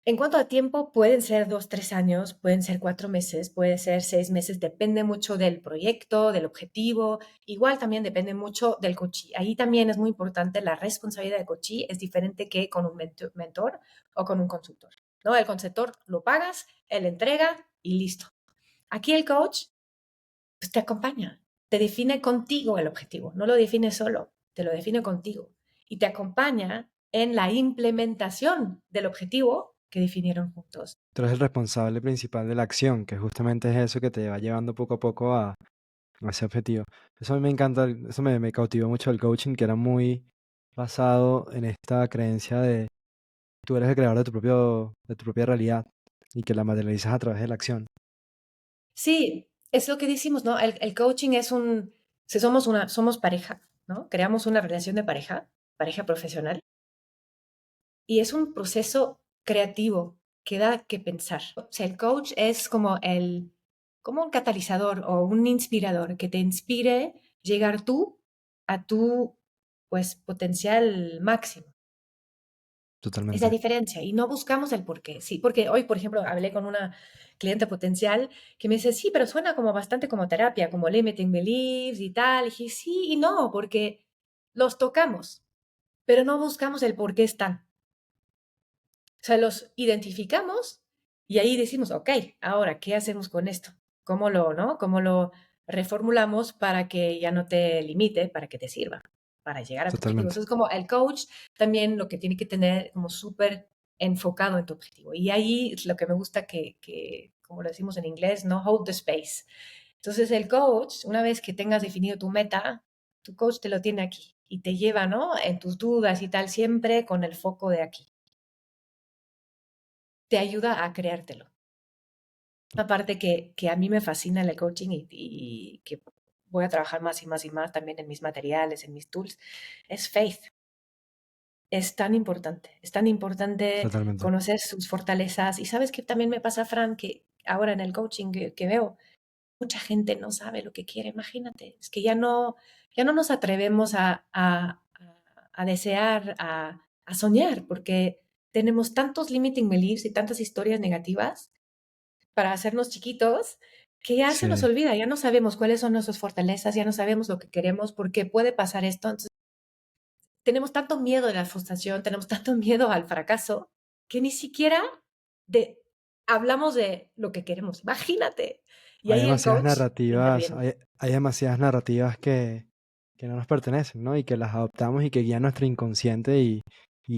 En cuanto a tiempo, pueden ser 2, 3 años, pueden ser 4 meses, puede ser 6 meses, depende mucho del proyecto, del objetivo. Igual también depende mucho del coachee. Ahí también es muy importante la responsabilidad del coachee, es diferente que con un mentor o con un consultor. ¿No? El consultor lo pagas, él entrega y listo. Aquí el coach pues, te acompaña, te define contigo el objetivo, no lo define solo, te lo define contigo y te acompaña en la implementación del objetivo que definieron juntos. Tú eres el responsable principal de la acción, que justamente es eso que te va llevando poco a poco a ese objetivo. Eso a mí me encanta, eso me cautivó mucho el coaching, que era muy basado en esta creencia de tú eres el creador de tu propia realidad y que la materializas a través de la acción. Sí, es lo que decimos, ¿no? El coaching es si somos pareja, ¿no? Creamos una relación de pareja, pareja profesional, y es un proceso creativo que da que pensar. O sea, el coach es como un catalizador o un inspirador que te inspire llegar tú a tu, pues, potencial máximo. Esa Totalmente. diferencia y no buscamos el por qué. Sí, porque hoy, por ejemplo, hablé con una cliente potencial que me dice, sí, pero suena como bastante como terapia, como limiting beliefs y tal. Y dije, sí y no, porque los tocamos, pero no buscamos el por qué están. O sea, los identificamos y ahí decimos, ok, ahora, ¿qué hacemos con esto? ¿No? ¿Cómo lo reformulamos para que ya no te limite, para que te sirva, para llegar a tu objetivo? Totalmente. Entonces, como el coach también lo que tiene que tener como súper enfocado en tu objetivo. Y ahí es lo que me gusta como lo decimos en inglés, ¿no? Hold the space. Entonces, el coach, una vez que tengas definido tu meta, tu coach te lo tiene aquí y te lleva, ¿no? En tus dudas y tal, siempre con el foco de aquí. Te ayuda a creértelo. Aparte que a mí me fascina el coaching y que voy a trabajar más y más y más también en mis materiales, en mis tools, es faith. Es tan importante Totalmente. conocer sus fortalezas. Y sabes que también me pasa, Fran, que ahora en el coaching que veo, mucha gente no sabe lo que quiere, imagínate. Es que ya no nos atrevemos a desear, a soñar, porque tenemos tantos limiting beliefs y tantas historias negativas para hacernos chiquitos, que ya se nos Sí. olvida, ya no sabemos cuáles son nuestras fortalezas, ya no sabemos lo que queremos, porque puede pasar esto. Entonces, tenemos tanto miedo de la frustración, tenemos tanto miedo al fracaso, que ni siquiera de, hablamos de lo que queremos. Imagínate. Y Hay ahí el demasiadas coach narrativas, interviene. hay demasiadas narrativas que no nos pertenecen, ¿no? Y que las adoptamos y que guían nuestro inconsciente y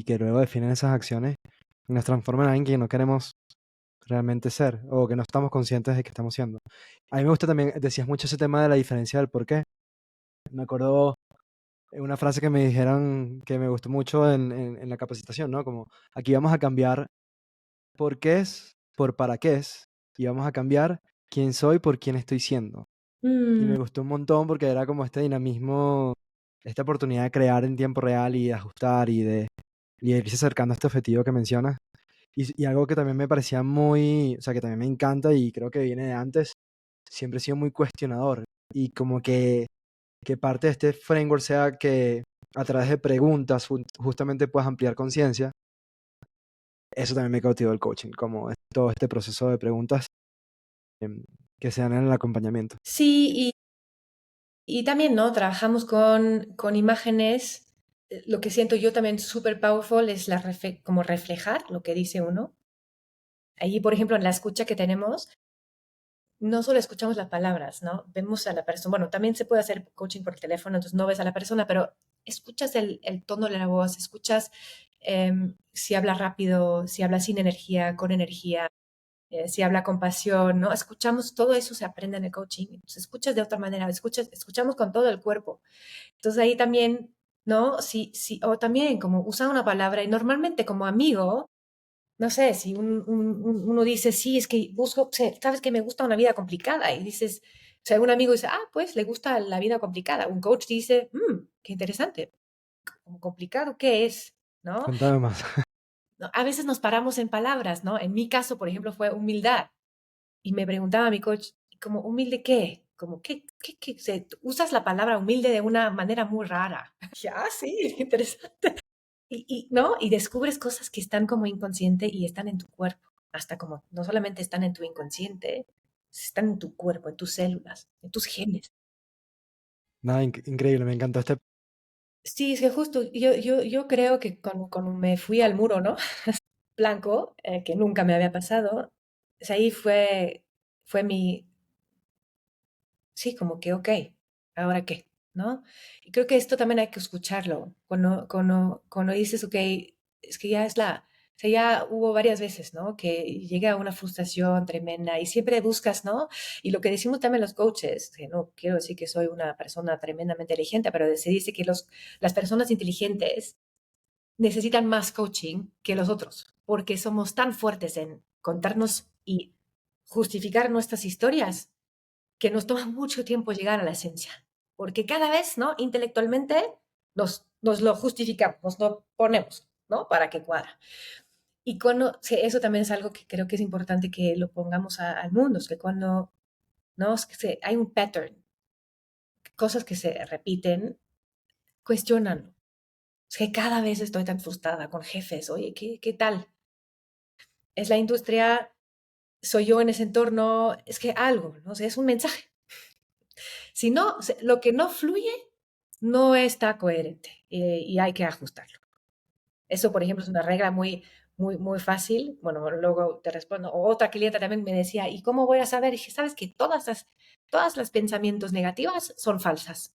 que luego definen esas acciones y nos transforman en alguien que no queremos realmente ser o que no estamos conscientes de que estamos siendo. A mí me gusta también, decías mucho ese tema de la diferencia del por qué. Me acuerdo una frase que me dijeron que me gustó mucho en la capacitación, ¿no? Como aquí vamos a cambiar por qué es por para qué es y vamos a cambiar quién soy por quién estoy siendo. Y Mm, me gustó un montón porque era como este dinamismo, esta oportunidad de crear en tiempo real y de ajustar y de irse acercando a este objetivo que mencionas. Y algo que también me parecía muy, o sea, que también me encanta y creo que viene de antes, siempre he sido muy cuestionador. Y como que parte de este framework sea que a través de preguntas justamente puedas ampliar conciencia. Eso también me cautivó el coaching, como todo este proceso de preguntas em, que se dan en el acompañamiento. sí, y también, ¿no? Trabajamos con imágenes. Lo que siento yo también súper powerful es como reflejar lo que dice uno. Ahí, por ejemplo, en la escucha que tenemos, no solo escuchamos las palabras, ¿no? Vemos a la persona, bueno, también se puede hacer coaching por teléfono, entonces no ves a la persona, pero escuchas el tono de la voz, escuchas si habla rápido, si habla sin energía, con energía, si habla con pasión, ¿no? Escuchamos, todo eso se aprende en el coaching, entonces escuchas de otra manera, escuchamos con todo el cuerpo. Entonces ahí también, ¿no? Sí, o también como usar una palabra y normalmente como amigo, no sé, si uno dice, sí, es que busco, sabes que me gusta una vida complicada y dices, o sea, un amigo dice, pues le gusta la vida complicada. Un coach dice, qué interesante, como complicado, ¿qué es? ¿No? Cuéntame más. ¿No? A veces nos paramos en palabras, ¿no? En mi caso, por ejemplo, fue humildad. Y me preguntaba mi coach, ¿como humilde qué? Como, usas la palabra humilde de una manera muy rara. Ya, sí, interesante. ¿No? Y descubres cosas que están como inconsciente y están en tu cuerpo. Hasta como, no solamente están en tu inconsciente, están en tu cuerpo, en tus células, en tus genes. Nada, increíble, me encantó este. Sí, es que justo yo creo que cuando me fui al muro, ¿no? Blanco, que nunca me había pasado, pues ahí fue sí, como que, ok, ¿ahora qué? ¿No? Y creo que esto también hay que escucharlo. Cuando dices, ok, es que ya o sea, ya hubo varias veces, ¿no? Que llega una frustración tremenda y siempre buscas, ¿no? Y lo que decimos también los coaches, que no quiero decir que soy una persona tremendamente inteligente, pero se dice que las personas inteligentes necesitan más coaching que los otros, porque somos tan fuertes en contarnos y justificar nuestras historias que nos toma mucho tiempo llegar a la esencia, porque cada vez, ¿no? Intelectualmente nos lo justificamos, nos lo ponemos, ¿no? Para que cuadra. Y cuando, sí, eso también es algo que creo que es importante que lo pongamos al mundo, es que cuando, ¿no? Es que hay un pattern, cosas que se repiten, cuestionan. Es que cada vez estoy tan frustrada con jefes, oye, ¿qué tal? ¿Es la industria? ¿Soy yo en ese entorno? Es que algo, no sé, es un mensaje. Si no, lo que no fluye no está coherente y hay que ajustarlo. Eso, por ejemplo, es una regla muy fácil. Bueno, luego te respondo. O otra clienta también me decía, ¿y cómo voy a saber? Y dije, sabes que todas las pensamientos negativas son falsas.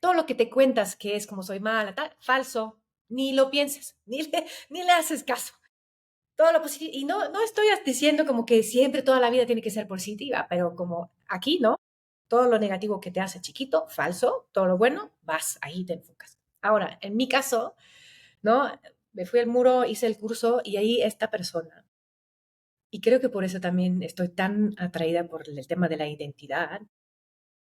Todo lo que te cuentas que es como soy mala, tal, falso. Ni lo pienses, ni le haces caso. Todo lo positivo. Y no estoy diciendo como que siempre toda la vida tiene que ser positiva, pero como aquí, ¿no? Todo lo negativo que te hace chiquito, falso, todo lo bueno, ahí te enfocas. Ahora, en mi caso, ¿no? Me fui al muro, hice el curso y ahí esta persona. Y creo que por eso también estoy tan atraída por el tema de la identidad.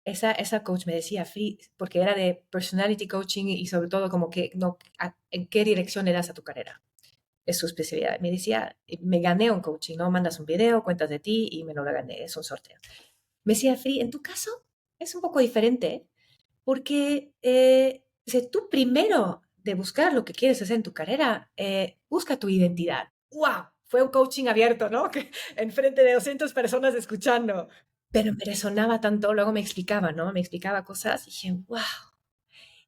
Esa coach me decía, porque era de personality coaching y sobre todo como que no, en qué dirección le das a tu carrera. Es su especialidad. Me decía, me gané un coaching, ¿no? Mandas un video, cuentas de ti y me lo gané, es un sorteo. Me decía, Free, en tu caso es un poco diferente porque si tú primero de buscar lo que quieres hacer en tu carrera, busca tu identidad. ¡Wow! Fue un coaching abierto, ¿no? Que enfrente de 200 personas escuchando. Pero me resonaba tanto, luego me explicaba, ¿no? Me explicaba cosas y dije, wow.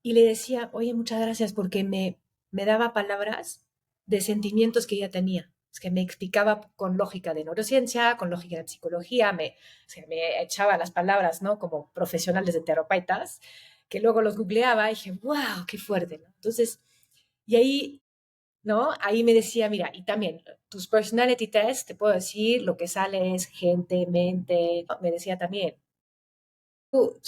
Y le decía, oye, muchas gracias porque me daba palabras de sentimientos que ella tenía. Es que me explicaba con lógica de neurociencia, con lógica de psicología, o sea, me echaba las palabras, ¿no? Como profesionales de terapeutas, que luego los googleaba y dije, wow, qué fuerte, ¿no? Entonces, y ahí, ¿no? Ahí me decía, mira, y también tus personality tests, te puedo decir, lo que sale es gente, mente, me decía también, tú,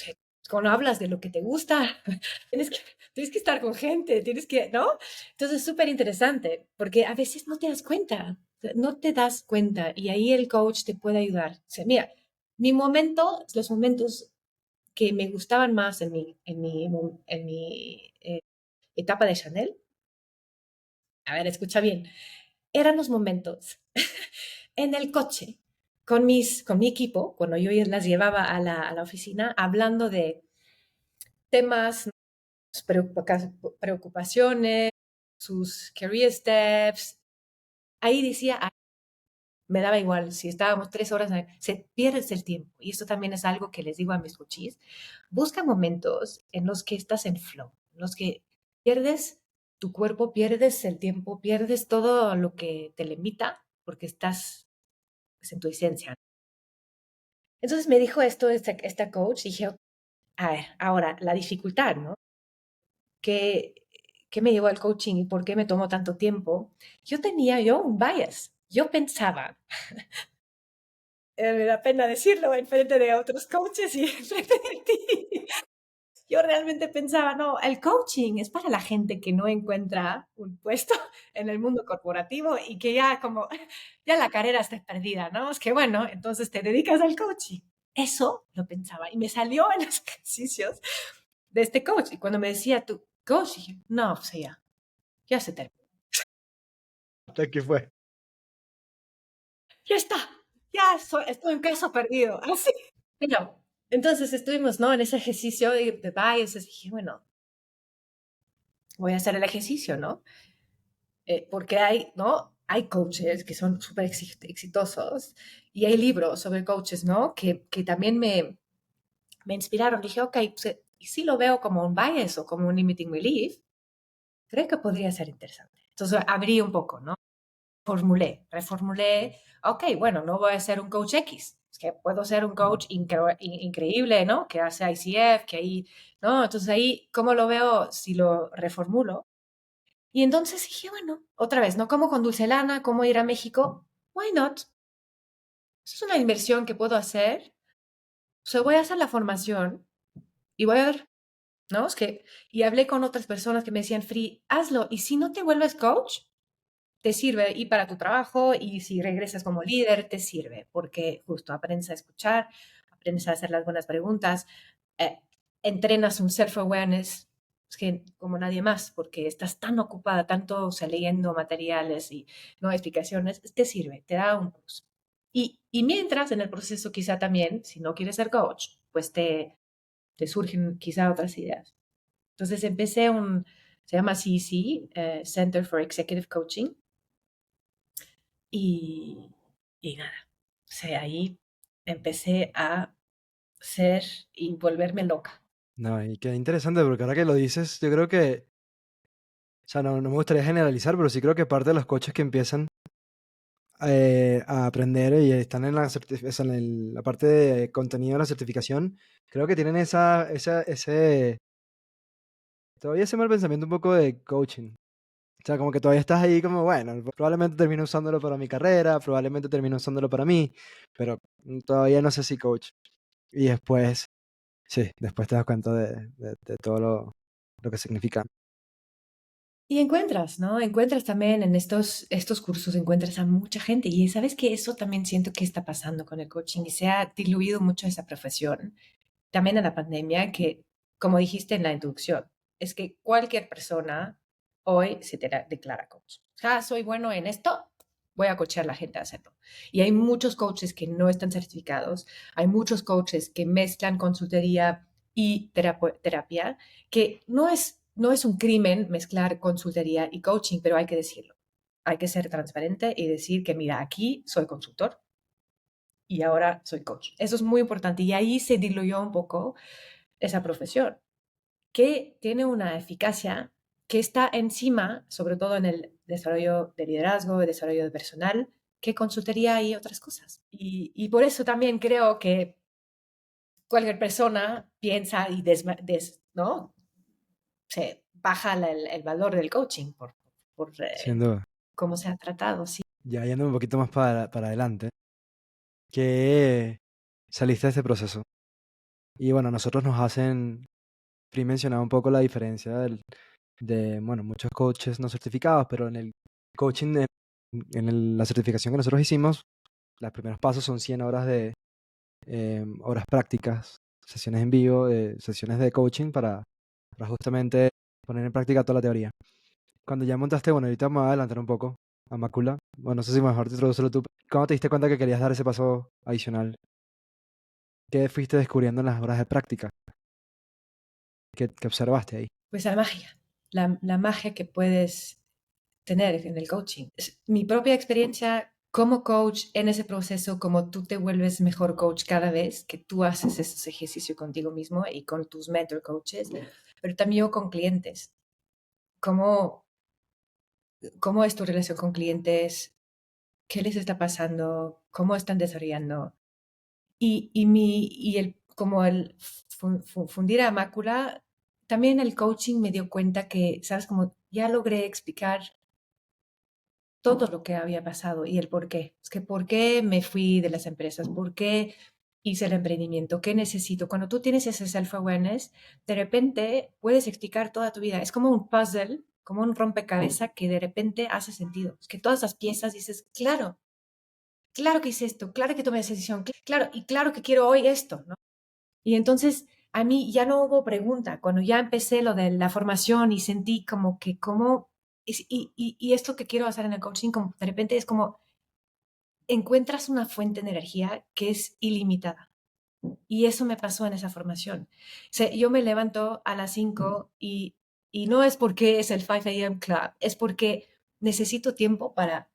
cuando hablas de lo que te gusta, tienes que, tienes que estar con gente, tienes que, ¿no? Entonces es súper interesante, porque a veces no te das cuenta, no te das cuenta, y ahí el coach te puede ayudar. O sea, mira, los momentos que me gustaban más en mi etapa de Chanel, a ver, escucha bien, eran los momentos en el coche con mi equipo, cuando yo las llevaba a la oficina, hablando de temas, preocupaciones, sus career steps. Ahí decía, me daba igual, si estábamos 3 horas, se pierdes el tiempo. Y esto también es algo que les digo a mis coaches. Busca momentos en los que estás en flow, en los que pierdes tu cuerpo, pierdes el tiempo, pierdes todo lo que te limita, porque estás pues, en tu esencia. Entonces me dijo esto esta coach y dije, a ver, ahora la dificultad, ¿no? ¿Qué, qué me llevó al coaching y por qué me tomó tanto tiempo? Yo tenía un bias. Yo pensaba, me da pena decirlo en frente de otros coaches y en frente de ti. Yo realmente pensaba, no, el coaching es para la gente que no encuentra un puesto en el mundo corporativo y que ya como, ya la carrera está perdida, ¿no? Es que bueno, entonces te dedicas al coaching. Eso lo pensaba y me salió en los ejercicios de este coach. Y cuando me decía tu coach, dije, no, pues ya se terminó. ¿Hasta qué fue? Ya está, estoy en caso perdido. Así. Pero entonces estuvimos, ¿no? En ese ejercicio de biases. Dije, bueno, voy a hacer el ejercicio, ¿no? Porque hay, ¿no? Hay coaches que son súper exitosos y hay libros sobre coaches, ¿no? Que también me inspiraron. Dije, ok, pues, y si lo veo como un bias o como un limiting belief, creo que podría ser interesante. Entonces abrí un poco, ¿no? Reformulé, ok, bueno, no voy a ser un coach X, es que puedo ser un coach increíble, ¿no? Que hace ICF, que ahí, ¿no? Entonces ahí, ¿cómo lo veo si lo reformulo? Y entonces dije, bueno, otra vez, ¿no? Como con Dulcelana, cómo ir a México, why not? Es una inversión que puedo hacer, o sea, voy a hacer la formación y voy a ver, ¿no? Es que, y hablé con otras personas que me decían, Free, hazlo, y si no te vuelves coach, te sirve y para tu trabajo y si regresas como líder, te sirve porque justo aprendes a escuchar, aprendes a hacer las buenas preguntas, eh, entrenas un self-awareness es que como nadie más, porque estás tan ocupada, tanto o sea, leyendo materiales y no explicaciones, te sirve, te da un plus. Y mientras en el proceso quizá también, si no quieres ser coach, pues te surgen quizá otras ideas. Entonces empecé se llama CEC, Center for Executive Coaching, y, y nada, o sea, ahí empecé a ser y volverme loca. No, y qué interesante, porque ahora que lo dices, yo creo que, o sea, no me gustaría generalizar, pero sí creo que parte de los coaches que empiezan a aprender y están en o sea, la parte de contenido de la certificación, creo que tienen todavía ese mal pensamiento un poco de coaching. O sea, como que todavía estás ahí como, bueno, probablemente termino usándolo para mi carrera, probablemente termino usándolo para mí, pero todavía no sé si coach. Y después, sí, después te das cuenta de todo lo que significa. Y encuentras, ¿no? Encuentras también en estos cursos, encuentras a mucha gente. Y sabes que eso también siento que está pasando con el coaching y se ha diluido mucho esa profesión. También en la pandemia, que como dijiste en la introducción, es que cualquier persona hoy declara coach. Ah, soy bueno en esto, voy a coachar a la gente a hacerlo. Y hay muchos coaches que no están certificados, hay muchos coaches que mezclan consultoría y terapia, que no es un crimen mezclar consultoría y coaching, pero hay que decirlo. Hay que ser transparente y decir que, mira, aquí soy consultor y ahora soy coach. Eso es muy importante. Y ahí se diluyó un poco esa profesión, que tiene una eficacia que está encima, sobre todo en el desarrollo de liderazgo, el desarrollo de personal, que consultoría y otras cosas. Y por eso también creo que cualquier persona piensa y ¿no? Se baja el valor del coaching por Sin duda. cómo se ha tratado. Sí. Ya yendo un poquito más para adelante, que saliste de este proceso. Y bueno, nosotros nos hacen, Pri mencionaba un poco la diferencia de, bueno, muchos coaches no certificados, pero en el coaching, la certificación que nosotros hicimos, los primeros pasos son 100 horas de horas prácticas, sesiones en vivo, sesiones de coaching para justamente poner en práctica toda la teoría. Cuando ya montaste, bueno, ahorita me voy a adelantar un poco a Macula. Bueno, no sé si mejor te introducirlo tú. ¿Cómo te diste cuenta que querías dar ese paso adicional? ¿Qué fuiste descubriendo en las horas de práctica? ¿Qué observaste ahí? Pues la magia, la magia que puedes tener en el coaching. Mi propia experiencia como coach en ese proceso, como tú te vuelves mejor coach cada vez que tú haces ese ejercicio contigo mismo y con tus mentor coaches, pero también yo con clientes. ¿Cómo, cómo es tu relación con clientes? qué les está pasando, cómo están desarrollando. Como el fundir a mácula, también el coaching me dio cuenta que, ¿sabes? Como ya logré explicar todo lo que había pasado y el por qué. Es que por qué me fui de las empresas, por qué hice el emprendimiento, qué necesito. Cuando tú tienes ese self-awareness, de repente puedes explicar toda tu vida. Es como un puzzle, como un rompecabezas que de repente hace sentido. Es que todas las piezas dices, claro, claro que hice esto, claro que tomé esa decisión, claro, y claro que quiero hoy esto, ¿no? Y entonces a mí ya no hubo pregunta. Cuando ya empecé lo de la formación y sentí como que cómo, y esto que quiero hacer en el coaching, como de repente es como encuentras una fuente de energía que es ilimitada. Y eso me pasó en esa formación. O sea, yo me levanto a las 5 y no es porque es el 5 a.m. club, es porque necesito tiempo para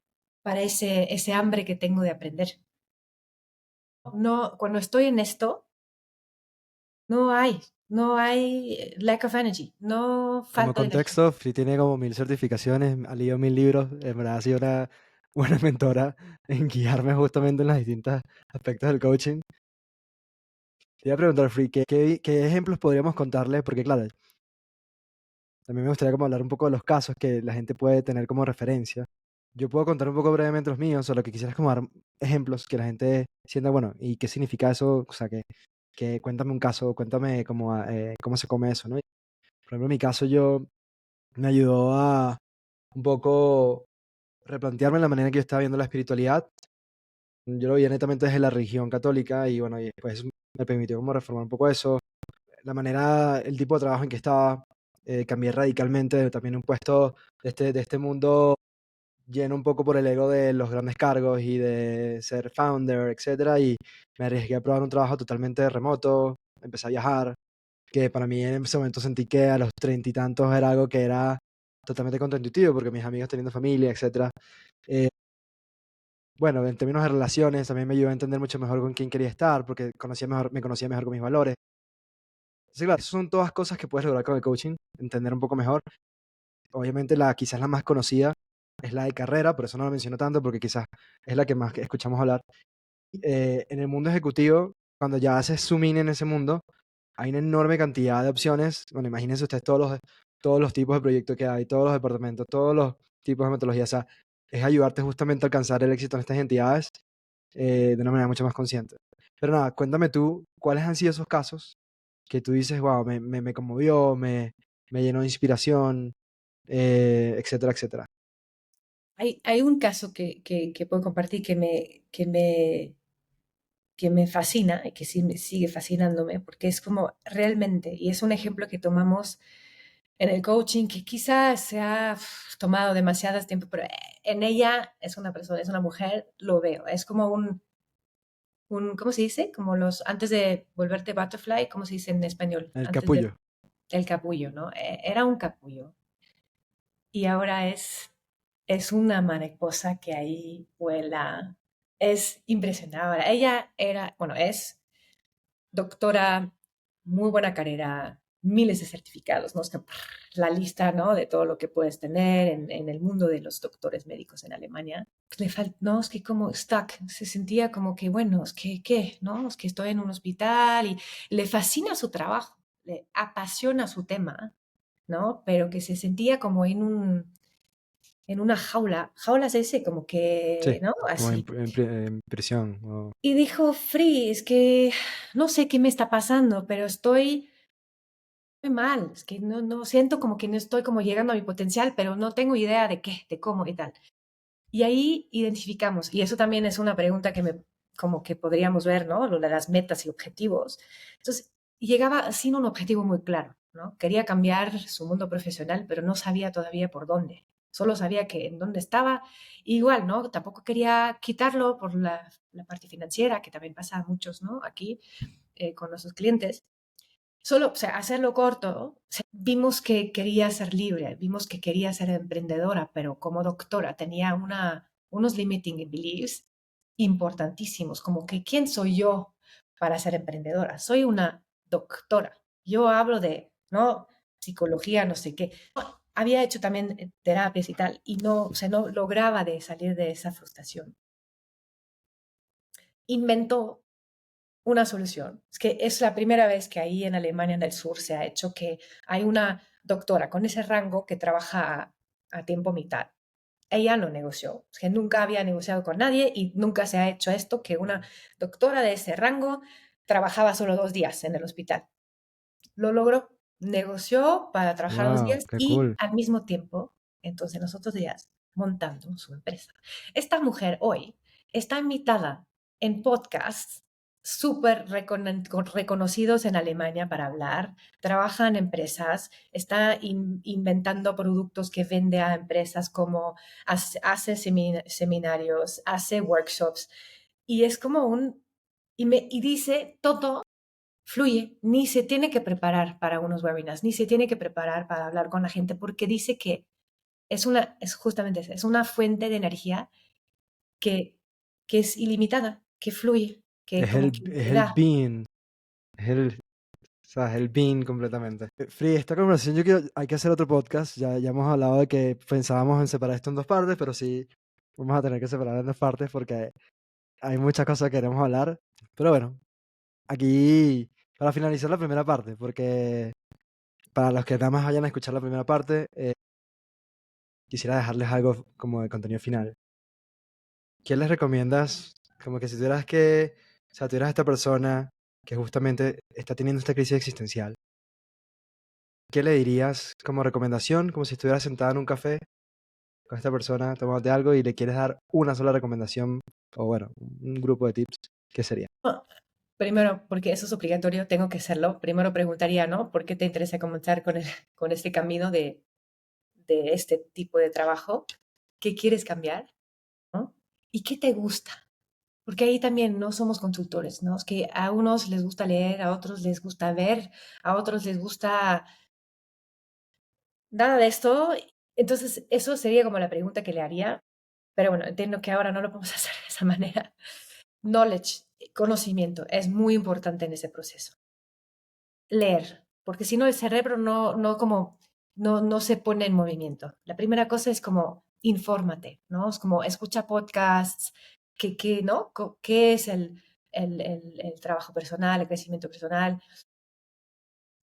ese hambre que tengo de aprender. No, cuando estoy en esto, no hay lack of energy, no Como falta de energía. contexto, Free tiene como 1000 certificaciones, ha leído 1000 libros, en verdad ha sido una buena mentora en guiarme justamente en los distintos aspectos del coaching. Te iba a preguntar, Free, ¿qué ejemplos podríamos contarle? Porque claro, también me gustaría como hablar un poco de los casos que la gente puede tener como referencia. Yo puedo contar un poco brevemente los míos, o lo que quisieras como dar ejemplos que la gente sienta, bueno, ¿y qué significa eso? O sea, que cuéntame un caso, cuéntame cómo se come eso, ¿no? Por ejemplo, en mi caso yo me ayudó a un poco replantearme la manera en que yo estaba viendo la espiritualidad. Yo lo veía netamente desde la religión católica y bueno, y después me permitió como reformar un poco eso. La manera, el tipo de trabajo en que estaba, cambié radicalmente, también un puesto de este mundo lleno un poco por el ego de los grandes cargos y de ser founder, etcétera, y me arriesgué a probar un trabajo totalmente remoto, empecé a viajar, que para mí en ese momento sentí que a los 30 y tantos era algo que era totalmente contraintuitivo, porque mis amigos teniendo familia, etcétera. Eh, bueno, en términos de relaciones, también me ayudó a entender mucho mejor con quién quería estar, porque me conocía mejor con mis valores. Entonces, claro, esas son todas cosas que puedes lograr con el coaching, entender un poco mejor. Obviamente, quizás la más conocida es la de carrera, por eso no la menciono tanto, porque quizás es la que más escuchamos hablar. En el mundo ejecutivo, cuando ya haces zoom in en ese mundo, hay una enorme cantidad de opciones. Bueno, imagínense ustedes todos los tipos de proyectos que hay, todos los departamentos, todos los tipos de metodologías. O sea, es ayudarte justamente a alcanzar el éxito en estas entidades de una manera mucho más consciente. Pero nada, cuéntame tú, ¿cuáles han sido esos casos que tú dices, wow, me conmovió, me llenó de inspiración, etcétera, etcétera? Hay un caso que puedo compartir que me fascina y que sí me sigue fascinándome, porque es como realmente, y es un ejemplo que tomamos en el coaching, que quizás se ha tomado demasiado tiempo, pero en ella es una persona, es una mujer, lo veo, es como ¿cómo se dice? Como antes de volverte butterfly, ¿cómo se dice en español? El Antes de, capullo. el capullo, ¿no? Era un capullo y ahora es una mariposa que ahí vuela. Es impresionante. Ella es doctora, muy buena carrera, miles de certificados, ¿no? Es que, la lista, ¿no? De todo lo que puedes tener en el mundo de los doctores médicos en Alemania. No, es que como stuck, se sentía como que, bueno, es que, ¿qué? ¿No? Es que estoy en un hospital y le fascina su trabajo, le apasiona su tema, ¿no? Pero que se sentía como en una jaula es ese, como que, Sí, ¿no? como Así. en prisión. Y dijo, Free, es que no sé qué me está pasando, pero estoy muy mal, es que no siento como que no estoy como llegando a mi potencial, pero no tengo idea de qué, de cómo y tal. Y ahí identificamos, y eso también es una pregunta como que podríamos ver, ¿no? Lo de las metas y objetivos. Entonces, llegaba sin un objetivo muy claro, ¿no? Quería cambiar su mundo profesional, pero no sabía todavía por dónde. Solo sabía que en dónde estaba. Igual, ¿no? Tampoco quería quitarlo por la parte financiera, que también pasa a muchos, ¿no? Aquí, con nuestros clientes. Solo, o sea, hacerlo corto, o sea, vimos que quería ser libre, vimos que quería ser emprendedora, pero como doctora tenía unos limiting beliefs importantísimos, como que ¿quién soy yo para ser emprendedora? Soy una doctora. Yo hablo de, ¿no? Psicología, no sé qué. Había hecho también terapias y tal, y no, o sea, no lograba de salir de esa frustración. inventó una solución. Es que es la primera vez que ahí en Alemania, en el sur, se ha hecho que hay una doctora con ese rango que trabaja a tiempo mitad. Ella lo negoció, es que nunca había negociado con nadie y nunca se ha hecho esto, que una doctora de ese rango trabajaba solo 2 días en el hospital. Lo logró, negoció para trabajar dos Wow, días qué y cool. al mismo tiempo, entonces los otros días, montando su empresa. Esta mujer hoy está invitada en podcasts súper reconocidos en Alemania para hablar, trabaja en empresas, está inventando productos que vende a empresas como hace seminarios, hace workshops y es como y dice todo fluye, ni se tiene que preparar para unos webinars, ni se tiene que preparar para hablar con la gente, porque dice que es justamente eso, es una fuente de energía que, que es ilimitada, que fluye, que Es como el, que es te el da. bean. Es el, o sea, es el bean completamente. Free, esta conversación hay que hacer otro podcast. Ya hemos hablado de que pensábamos en separar esto en dos partes, pero sí vamos a tener que separar en dos partes porque hay muchas cosas que queremos hablar. Pero bueno, aquí para finalizar la primera parte, porque para los que nada más vayan a escuchar la primera parte, quisiera dejarles algo como de contenido final. ¿Qué les recomiendas? Como que si tuvieras que, o sea, tuvieras a esta persona que justamente está teniendo esta crisis existencial, ¿qué le dirías como recomendación? Como si estuvieras sentada en un café con esta persona, tomándote algo y le quieres dar una sola recomendación, o bueno, un grupo de tips, ¿qué sería? Bueno, primero, porque eso es obligatorio, tengo que hacerlo. Primero preguntaría, ¿no? ¿Por qué te interesa comenzar con este camino de este tipo de trabajo? ¿Qué quieres cambiar? ¿No? ¿Y qué te gusta? Porque ahí también no somos consultores, ¿no? Es que a unos les gusta leer, a otros les gusta ver, a otros les gusta nada de esto. Entonces, eso sería como la pregunta que le haría. Pero bueno, entiendo que ahora no lo podemos hacer de esa manera. Knowledge, conocimiento, es muy importante en ese proceso. Leer, porque si no el cerebro no se pone en movimiento. La primera cosa es como infórmate, ¿no? Es como escucha podcasts, ¿no? ¿Qué es el trabajo personal, el crecimiento personal?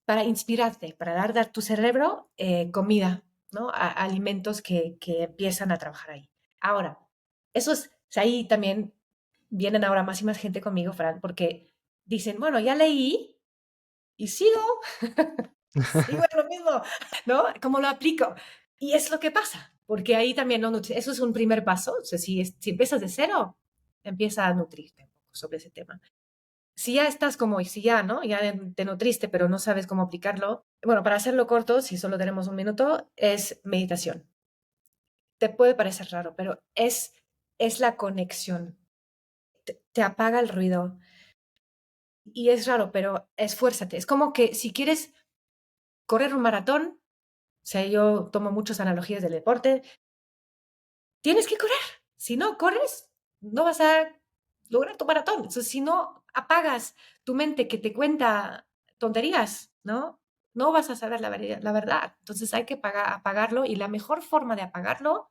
Para inspirarte, para dar a tu cerebro comida, ¿no? Alimentos que empiezan a trabajar ahí. Ahora, ahí también vienen ahora más y más gente conmigo, Fran, porque dicen, bueno, ya leí y sigo, sigo en lo mismo, ¿no? ¿Cómo lo aplico? Y es lo que pasa, porque ahí también no eso es un primer paso. O sea, si empiezas de cero, empieza a nutrirte un poco sobre ese tema. Si ya estás como, y si ya, ¿no? Ya te nutriste, pero no sabes cómo aplicarlo. Bueno, para hacerlo corto, si solo tenemos un minuto, es meditación. Te puede parecer raro, pero es la conexión. Te apaga el ruido. Y es raro, pero esfuérzate. Es como que si quieres correr un maratón, o sea, yo tomo muchas analogías del deporte, tienes que correr. Si no corres, no vas a lograr tu maratón. Entonces, si no apagas tu mente que te cuenta tonterías, ¿no? No vas a saber la verdad. Entonces hay que apagarlo y la mejor forma de apagarlo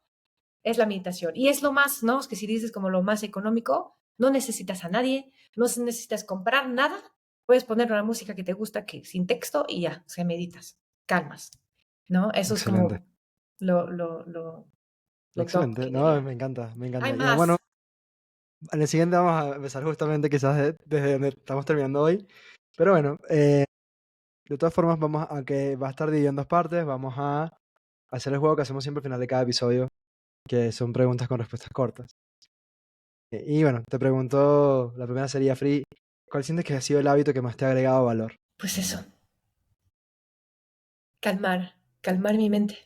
es la meditación. Y es lo más, ¿no? Es que si dices como lo más económico, no necesitas a nadie, no necesitas comprar nada, puedes poner una música que te gusta que sin texto y ya, o sea, meditas, calmas, ¿no? Eso es Excelente, como lo, lo, lo, lo top excelente. que No, diría. me encanta, me Hay encanta. Ya bueno, más. en el siguiente vamos a empezar justamente quizás desde donde estamos terminando hoy. Pero bueno, de todas formas, aunque va a estar dividido en dos partes, vamos a hacer el juego que hacemos siempre al final de cada episodio, que son preguntas con respuestas cortas. Y bueno, te pregunto, la primera sería, Free, ¿cuál sientes que ha sido el hábito que más te ha agregado valor? Pues eso, calmar mi mente.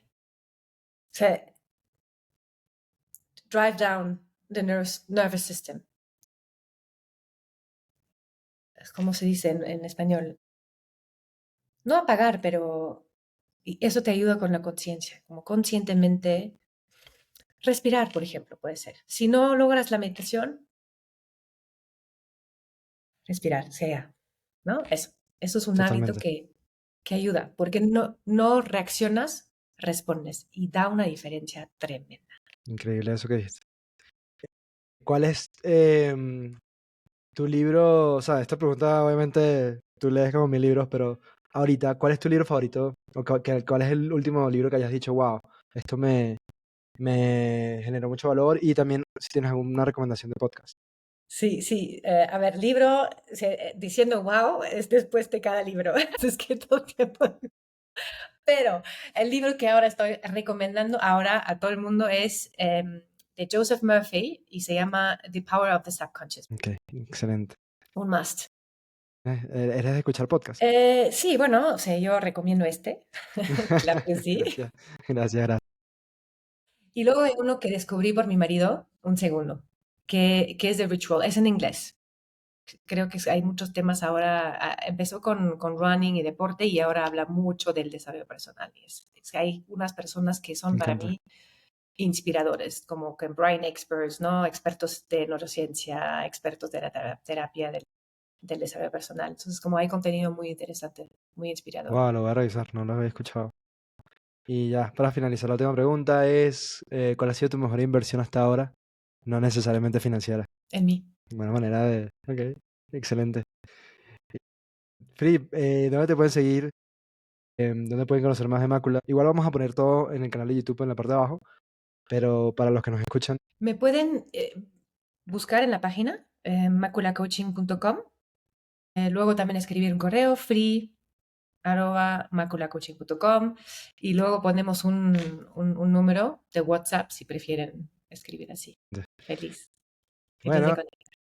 O sea, drive down the nervous system. Es como se dice en español. No apagar, pero y eso te ayuda con la conciencia, como conscientemente respirar, por ejemplo, puede ser. Si no logras la meditación, respirar, sea, ¿no? Eso es un hábito Totalmente. que ayuda, porque no reaccionas, respondes y da una diferencia tremenda. Increíble eso que dijiste. ¿Cuál es Tu libro, o sea, esta pregunta obviamente tú lees como 1000 libros, pero ahorita, ¿cuál es tu libro favorito? O ¿cuál es el último libro que hayas dicho, wow, esto me generó mucho valor? Y también si tienes alguna recomendación de podcast. Sí, sí. A ver, libro, diciendo wow, es después de cada libro. Es que todo el tiempo. Pero el libro que ahora estoy recomendando ahora a todo el mundo es de Joseph Murphy y se llama The Power of the Subconscious. Ok, excelente. Un must. ¿Eres de escuchar podcast? Sí, bueno, o sea, yo recomiendo este. Claro que sí. Gracias, gracias, gracias. Y luego hay uno que descubrí por mi marido, un segundo, que es The Ritual. Es en inglés. Creo que hay muchos temas ahora. Empezó con running y deporte y ahora habla mucho del desarrollo personal. Hay unas personas que Me son para encanta. mí inspiradores, como que brain experts, ¿no? Expertos de neurociencia, expertos de la terapia del desarrollo personal. Entonces, como hay contenido muy interesante, muy inspirador. Wow, lo voy a revisar, no lo había escuchado. Y ya, para finalizar, la última pregunta es, ¿cuál ha sido tu mejor inversión hasta ahora? No necesariamente financiera. En mí. Buena manera de... Ok, excelente. Filip, ¿dónde te pueden seguir? ¿Dónde pueden conocer más de Mácula? Igual vamos a poner todo en el canal de YouTube en la parte de abajo, pero para los que nos escuchan, Me pueden buscar en la página maculacoaching.com. Luego también escribir un correo free@maculacoaching.com y luego ponemos un número de WhatsApp si prefieren escribir así. Feliz. Feliz de bueno, conectar.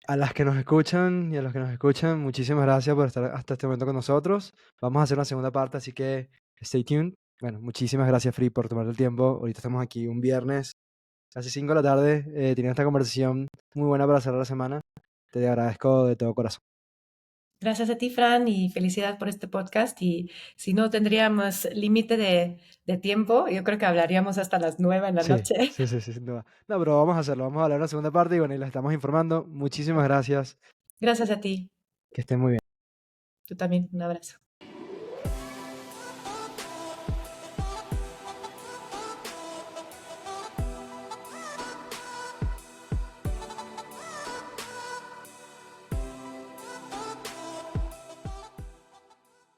a las que nos escuchan y a los que nos escuchan, muchísimas gracias por estar hasta este momento con nosotros. Vamos a hacer una segunda parte, así que stay tuned. Bueno, muchísimas gracias, Free, por tomar el tiempo. Ahorita estamos aquí un viernes, casi 5 de la tarde, teniendo esta conversación muy buena para cerrar la semana. Te agradezco de todo corazón. Gracias a ti, Fran, y felicidad por este podcast. Y si no tendríamos límite de tiempo, yo creo que hablaríamos hasta las 9 en la Sí, noche. sí, sí, sí, sin duda. No, pero vamos a hacerlo, vamos a hablar en la segunda parte y bueno, y la estamos informando. Muchísimas gracias, Gracias a ti. que estén muy bien. Tú también. Un abrazo.